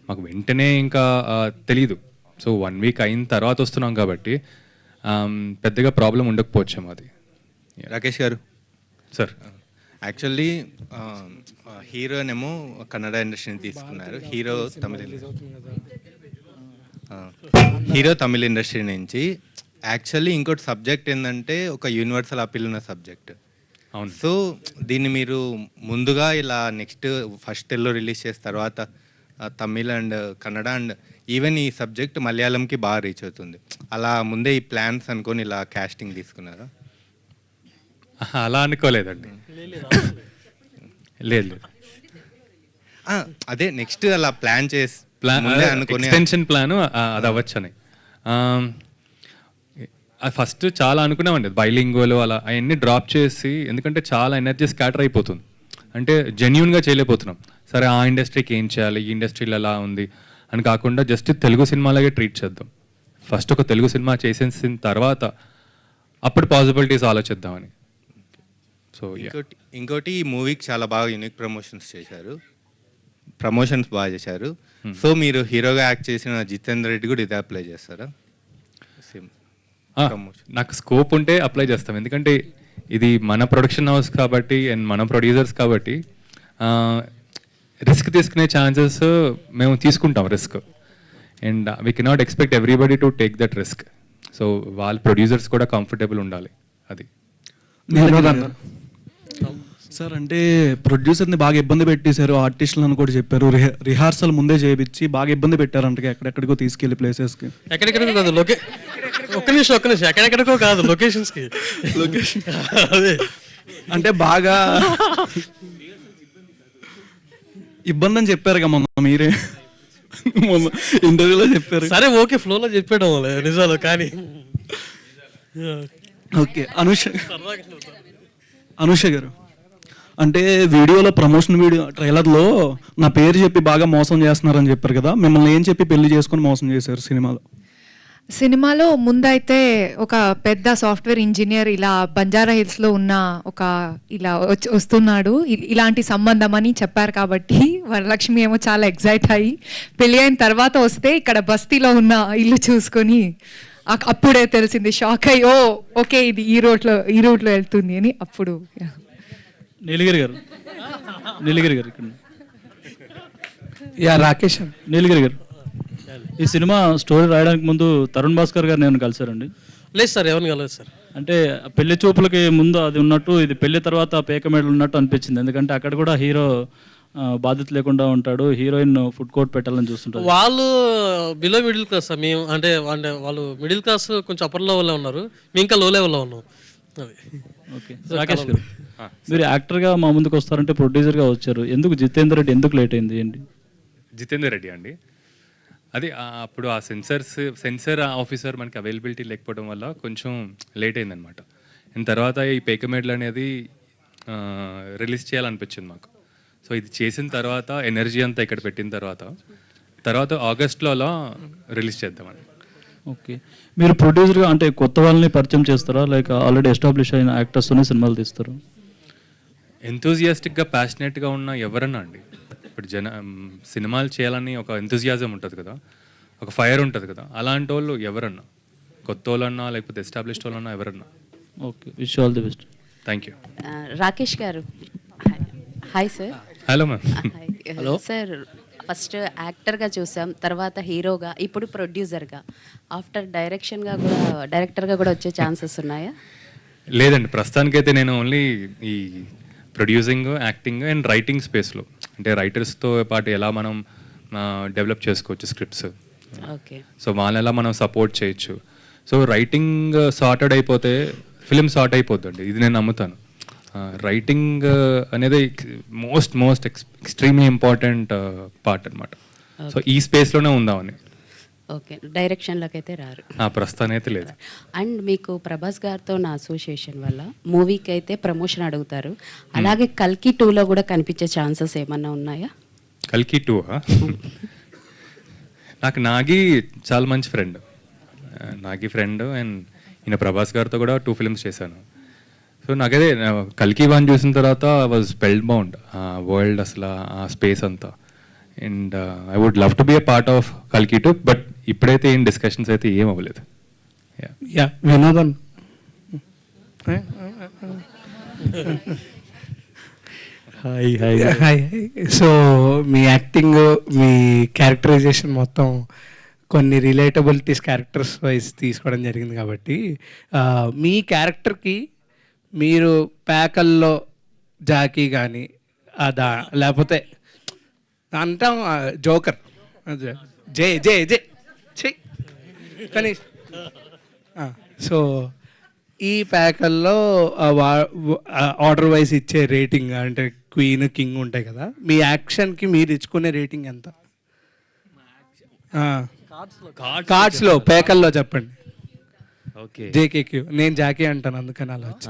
మాకు వెంటనే ఇంకా తెలీదు. సో 1 week అయిన తర్వాత వస్తున్నాం కాబట్టి పెద్దగా ప్రాబ్లం ఉండకపోవచ్చేమో అది. రాకేష్ గారు సార్, యాక్చువల్లీ హీరోనేమో కన్నడ ఇండస్ట్రీని తీసుకున్నారు, హీరో తమిళ ఇండస్ట్రీ నుంచి. యాక్చువల్లీ ఇంకోటి సబ్జెక్ట్ ఏంటంటే ఒక యూనివర్సల్ అపీల్ ఉన్న సబ్జెక్ట్. అవును. సో దీన్ని మీరు ముందుగా ఇలా నెక్స్ట్ ఫస్ట్ తెలుగులో రిలీజ్ చేసిన తర్వాత Tamil and Kannada and even ఈ సబ్జెక్ట్ మలయాళంకి బాగా రీచ్ అవుతుంది, అలా ముందే ఈ ప్లాన్స్ అనుకొని ఇలా కాస్టింగ్ తీసుకున్నారా? అలా అనుకోలేదండి. లేదు లేదు, అదే నెక్స్ట్ అలా ప్లాన్ చేసి ఎక్స్టెన్షన్ ప్లాన్ అది అవ్వచ్చని ఫస్ట్ చాలా అనుకున్నామండి. బైలింగోలు అలా అవన్నీ డ్రాప్ చేసి, ఎందుకంటే చాలా ఎనర్జీ స్కాటర్ అయిపోతుంది, అంటే జెన్యూన్గా చేయలేకపోతున్నాం. సరే ఆ ఇండస్ట్రీకి ఏం చేయాలి, ఈ ఇండస్ట్రీలో ఎలా ఉంది అని కాకుండా జస్ట్ తెలుగు సినిమాలాగే ట్రీట్ చేద్దాం. ఫస్ట్ ఒక తెలుగు సినిమా చేసేసిన తర్వాత అప్పుడు పాసిబిలిటీస్ ఆలోచిద్దామని. సో ఇంకోటి ఈ మూవీకి చాలా బాగా యూనిక్ ప్రమోషన్స్ బాగా చేశారు. సో మీరు హీరోగా యాక్ట్ చేసిన జితేందర్ రెడ్డి కూడా ఇదే అప్లై చేస్తారా? నాకు స్కోప్ ఉంటే అప్లై చేస్తాం, ఎందుకంటే ఇది మన ప్రొడక్షన్ హౌస్ కాబట్టి అండ్ మన ప్రొడ్యూసర్స్ కాబట్టి రిస్క్ తీసుకునే ఛాన్సెస్ మేము తీసుకుంటాం risk. And we cannot expect everybody to take that risk. So వాళ్ళ ప్రొడ్యూసర్స్ కూడా కంఫర్టబుల్ ఉండాలి. అది సార్, అంటే ప్రొడ్యూసర్ని బాగా ఇబ్బంది పెట్టేశారు, ఆర్టిస్టులను కూడా చెప్పారు, రిహార్సల్ ముందే చేయించి బాగా ఇబ్బంది పెట్టారంట ఎక్కడెక్కడికో తీసుకెళ్లి ప్లేసెస్కి. ఎక్కడెక్కడికో కాదు, ఒక్క నిమిషం ఎక్కడెక్కడికో కాదు, లొకేషన్స్కి. లొకేషన్ అదే అంటే బాగా ఇబ్బంది అని చెప్పారు కదా మొన్న మీరే, మొన్న ఇంటర్వ్యూలో చెప్పారు. సరే ఓకే, ఫ్లోలో చెప్పాడు నిజాలు. కానీ ఓకే అనూష గారు, అంటే వీడియోలో ప్రమోషన్ వీడియో ట్రైలర్లో నా పేరు చెప్పి బాగా మోసం చేస్తున్నారని చెప్పారు కదా, మిమ్మల్ని ఏం చెప్పి పెళ్లి చేసుకొని మోసం చేశారు సినిమాలో? సినిమాలో ముందైతే ఒక పెద్ద సాఫ్ట్వేర్ ఇంజనీర్ ఇలా బంజారా హిల్స్లో ఉన్న ఒక ఇలా వస్తున్నాడు, ఇలాంటి సంబంధం అని చెప్పారు కాబట్టి వరలక్ష్మి ఏమో చాలా ఎగ్జైట్ అయ్యి పెళ్ళి అయిన తర్వాత వస్తే ఇక్కడ బస్తీలో ఉన్న ఇల్లు చూసుకొని అప్పుడే తెలిసింది, షాక్ అయ్యి ఓ ఓకే ఇది ఈ రూట్లో వెళ్తుంది అని. అప్పుడు నీలగిరి గారు ఇక్కడ రాకేష్ నీలగిరి గారు, ఈ సినిమా స్టోరీ రాయడానికి ముందు తరుణ్ భాస్కర్ గారు నేను కలిసారండి? లేదు సార్, ఎవరిని కలలేదు సార్. అంటే పెళ్లి చూపులకి ముందు అది ఉన్నట్టు ఇది పెళ్లి తర్వాత పేక మేడలు ఉన్నట్టు అనిపించింది, ఎందుకంటే అక్కడ కూడా హీరో బాధ్యత లేకుండా ఉంటాడు, హీరోయిన్ ఫుడ్ కోర్ట్ పెట్టాలని చూస్తుంటారు. వాళ్ళు బిలో మిడిల్ క్లాస్ సార్, మేము అంటే వాళ్ళు మిడిల్ క్లాస్ కొంచెం అప్పర్ లెవెల్లో ఉన్నారు, మేము ఇంకా లో లెవెల్లో ఉన్నాం. అది ఓకే. రాకేష్ గారు, మీరు యాక్టర్గా మా ముందుకు వస్తారంటే ప్రొడ్యూసర్గా వచ్చారు, ఎందుకు జితేందర్ రెడ్డి ఎందుకు లేట్ అయింది ఏంటి? జితేందర్ రెడ్డి అండి, అది అప్పుడు ఆ సెన్సర్ ఆఫీసర్ మనకి అవైలబిలిటీ లేకపోవడం వల్ల కొంచెం లేట్ అయిందనమాట. అండ్ తర్వాత ఈ పేకమేడ్లు అనేది రిలీజ్ చేయాలనిపించింది మాకు. సో ఇది చేసిన తర్వాత ఎనర్జీ అంతా ఇక్కడ పెట్టిన తర్వాత ఆగస్ట్లో అలా రిలీజ్ చేద్దామని. ఓకే. మీరు ప్రొడ్యూసర్గా అంటే కొత్త వాళ్ళని పరిచయం చేస్తారా, లేక ఆల్రెడీ ఎస్టాబ్లిష్ అయిన యాక్టర్స్తోనే సినిమాలు తీస్తారు? ఎంతూజియాస్టిక్గా ప్యాషనేట్గా ఉన్న ఎవరన్నా అండి, ఇప్పుడు సినిమాలు చేయాలని ఒక ఎంతూజియాజం ఉంటుంది కదా, ఒక ఫైర్ ఉంటుంది కదా, అలాంటి వాళ్ళు ఎవరన్నా, కొత్త వాళ్ళన్నా లేకపోతే ఎస్టాబ్లిష్డ్ వాళ్ళన్నా ఎవరన్నా. Okay, wish all the best. Thank you. Rakesh గారు, hi sir. Hello ma'am. Hello sir, first యాక్టర్గా చూసాం, తర్వాత హీరోగా, ఇప్పుడు ప్రొడ్యూసర్గా, ఆఫ్టర్ డైరెక్టర్గా కూడా వచ్చే ఛాన్సెస్ ఉన్నాయా? లేదండి, ప్రస్తుతానికైతే నేను ఓన్లీ ఈ ప్రొడ్యూసింగ్, యాక్టింగ్ అండ్ రైటింగ్ స్పేస్లో, అంటే రైటర్స్తో పాటు ఎలా మనం డెవలప్ చేసుకోవచ్చు స్క్రిప్ట్స్, ఓకే, సో వాళ్ళని ఎలా మనం సపోర్ట్ చేయొచ్చు. సో రైటింగ్ సార్టెడ్ అయిపోతే ఫిలిం సార్ట్ అయిపోద్దండి, ఇది నేను నమ్ముతాను. రైటింగ్ అనేది మోస్ట్ ఎక్స్ట్రీమ్లీ ఇంపార్టెంట్ పార్ట్ అనమాట. సో ఈ స్పేస్లోనే ఉందామని. ఓకే, డైరెక్షన్లోకి అయితే రారు ప్రస్తుతానికి అయితే లేదు. అండ్ మీకు ప్రభాస్ గారితో నా అసోసియేషన్ వల్ల మూవీకి అయితే ప్రమోషన్ అడుగుతారు, అలాగే కల్కి 2లో కూడా కనిపించే ఛాన్సెస్ ఏమన్నా ఉన్నాయా? కల్కి 2 నాకు నాగి చాలా మంచి ఫ్రెండ్, అండ్ ఈయన ప్రభాస్ గారితో కూడా 2 ఫిల్మ్స్ చేశాను. సో నాకైతే కల్కి 1 చూసిన తర్వాత వాజ్ స్పెల్ బౌండ్ ఆ వరల్డ్, అసలు ఆ స్పేస్ అంతా. And I would love to be a part of కల్కి 2, బట్ ఇప్పుడైతే ఏం డిస్కషన్స్ అయితే ఏం అవ్వలేదు. వినోదన్, హాయ్. సో మీ యాక్టింగ్, మీ క్యారెక్టరైజేషన్ మొత్తం కొన్ని రిలేటబిలిటీస్ క్యారెక్టర్స్ వైజ్ తీసుకోవడం జరిగింది కాబట్టి, మీ క్యారెక్టర్కి మీరు ప్యాకల్లో జాకీ కానీ లేకపోతే అంటాం జోకర్, జే జే జే చెయ్ కానీ, సో ఈ ప్యాకల్లో ఆర్డర్ వైజ్ ఇచ్చే రేటింగ్, అంటే క్వీన్, కింగ్ ఉంటాయి కదా, మీ యాక్షన్కి మీరు ఇచ్చుకునే రేటింగ్ ఎంత? కార్డ్స్లో ప్యాకల్లో చెప్పండి. ఓకే, జేకేక్యూ, నేను జాకీ అంటాను అందుకని అలా వచ్చి.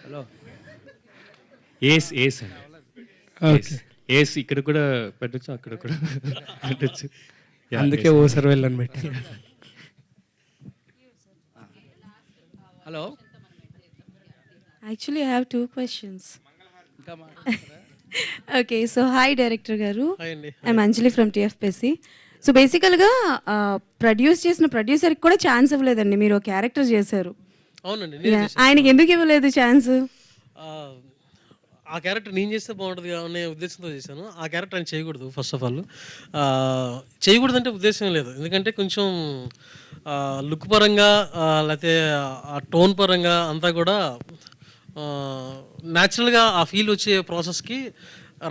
హలో, ఏస్ అండి, ఏస్ ఇక్కడ కూడా పెట్టచ్చు, అక్కడ కూడా పెట్టచ్చు, అందుకే ఓ సార్ వెళ్ళని పెట్టి. Hello. Actually, I have 2 questions. Okay, so hi Director Garu. Hi Andi. I'm Anjali from TFPC. So బేసికల్గా ప్రొడ్యూస్ చేసిన ప్రొడ్యూసర్కి కూడా ఛాన్స్ ఇవ్వలేదండి, మీరు ఒక క్యారెక్టర్ చేశారు. అవునండి, ఆయనకి ఎందుకు ఇవ్వలేదు ఛాన్స్? ఆ క్యారెక్టర్ నేను చేస్తే బాగుంటుంది అనే ఉద్దేశంతో చేశాను. ఆ క్యారెక్టర్ ఆయన చేయకూడదు. ఫస్ట్ ఆఫ్ ఆల్ చేయకూడదు అంటే ఉద్దేశం లేదు, ఎందుకంటే కొంచెం లుక్ పరంగా లేకపోతే ఆ టోన్ పరంగా అంతా కూడా న్యాచురల్గా ఆ ఫీల్ వచ్చే ప్రాసెస్కి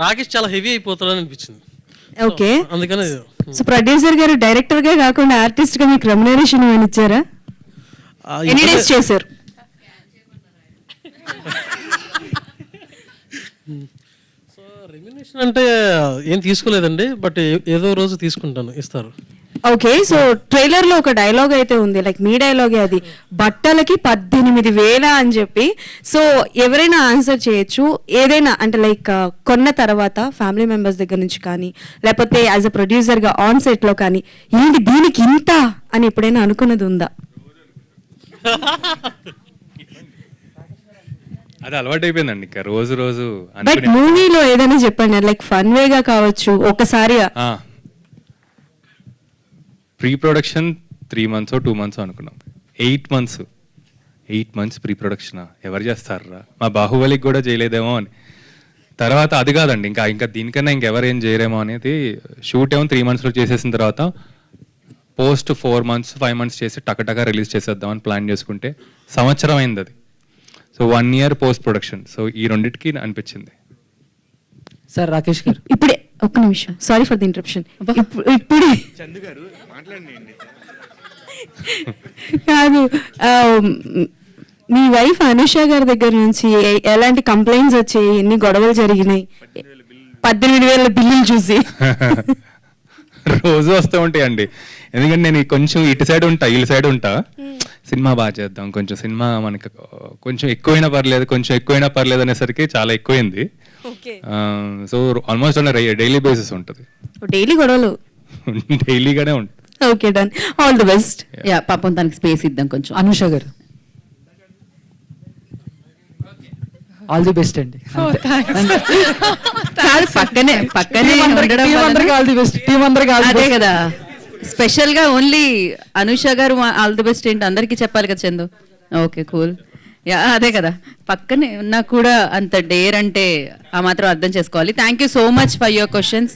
రాకేష్ చాలా హెవీ అయిపోతాడని అనిపించింది. ఓకే, అందుకని సో ప్రొడ్యూసర్ గారు డైరెక్టర్గా కాకుండా ఆర్టిస్ట్గా మీకు రెమ్యునరేషన్ ఏమైనా ఇచ్చారా? ఎన్ని డేస్ చేశారు? సో రెమ్యునరేషన్ అంటే ఏం తీసుకోలేదండి, బట్ ఏదో రోజు తీసుకుంటాను, ఇస్తారు. ఓకే, సో ట్రైలర్ లో ఒక డైలాగ్ అయితే ఉంది, లైక్ మీ డైలాగే అది, బట్టలకి 18,000 అని చెప్పి. సో ఎవరైనా ఆన్సర్ చేయొచ్చు, ఏదైనా అంటే లైక్ కొన్న తర్వాత ఫ్యామిలీ మెంబర్స్ దగ్గర నుంచి కానీ, లేకపోతే యాజ్ అ ప్రొడ్యూసర్ గా ఆన్ సెట్ లో కానీ, ఏంటి దీనికి ఇంత అని ఎప్పుడైనా అనుకున్నది ఉందా? అది అలవాటు అయిపోయిందండి ఇంకా రోజు రోజు బట్ మూవీలో ఏదైనా చెప్పండి, లైక్ ఫన్ వేగా కావచ్చు ఒకసారి. ప్రీ ప్రొడక్షన్ 3 months 2 months అనుకున్నాం, 8 months ప్రీ ప్రొడక్షన్ ఎవరు చేస్తారా, మా బాహుబలికి కూడా చేయలేదేమో అని. తర్వాత అది కాదండి, ఇంకా దీనికన్నా ఇంకెవరు ఏం చేయరేమో అనేది. షూట్ ఏమో 3 monthsలో చేసేసిన తర్వాత పోస్ట్ 4 months 5 months చేసి టకటగా రిలీజ్ చేసేద్దామని ప్లాన్ చేసుకుంటే సంవత్సరం అయింది అది. So 1 year post production. So ఈ రెండింటికి అనిపించింది. సార్ రాకేష్ గారు ఇప్పుడే ఒక్క నిమిషం, సారీ ఫర్ ది ఇంటరప్షన్. ఇప్పుడే కాదు, మీ వైఫ్ అనుష గారి దగ్గర నుంచి ఎలాంటి కంప్లైంట్స్ వచ్చాయి, ఎన్ని గొడవలు జరిగినాయి 18,000 బిల్లులు చూసి? రోజు వస్తూ ఉంటాయండి, ఎందుకంటే నేను కొంచెం ఇటు సైడ్ ఉంటా, ఇటు సైడ్ ఉంటా. సినిమా బాగా చేద్దాం, కొంచెం సినిమా మనకి కొంచెం ఎక్కువైనా పర్లేదు అనేసరికి చాలా ఎక్కువైంది. సో ఆల్మోస్ట్ డైలీ బేసిస్ ఉంటుంది, డైలీ గొడవలు డైలీగానే ఉంటుంది. Okay, done, all the best. Yeah, పాపం తనకి స్పేస్ ఇద్దాం కొంచెం. అనుష గారు ఆల్ ది బెస్ట్ అండి. పక్కనే ఆల్ ది బెస్ట్, టీం అందరికి అదే కదా, స్పెషల్ గా ఓన్లీ అనుష గారు ఆల్ ది బెస్ట్ ఏంటి అందరికీ చెప్పాలి కదా చందు. Okay, cool. యా, అదే కదా, పక్కనే ఉన్నా కూడా అంత డేర్ అంటే ఆ మాత్రం అర్థం చేసుకోవాలి. Thank you so much for your questions.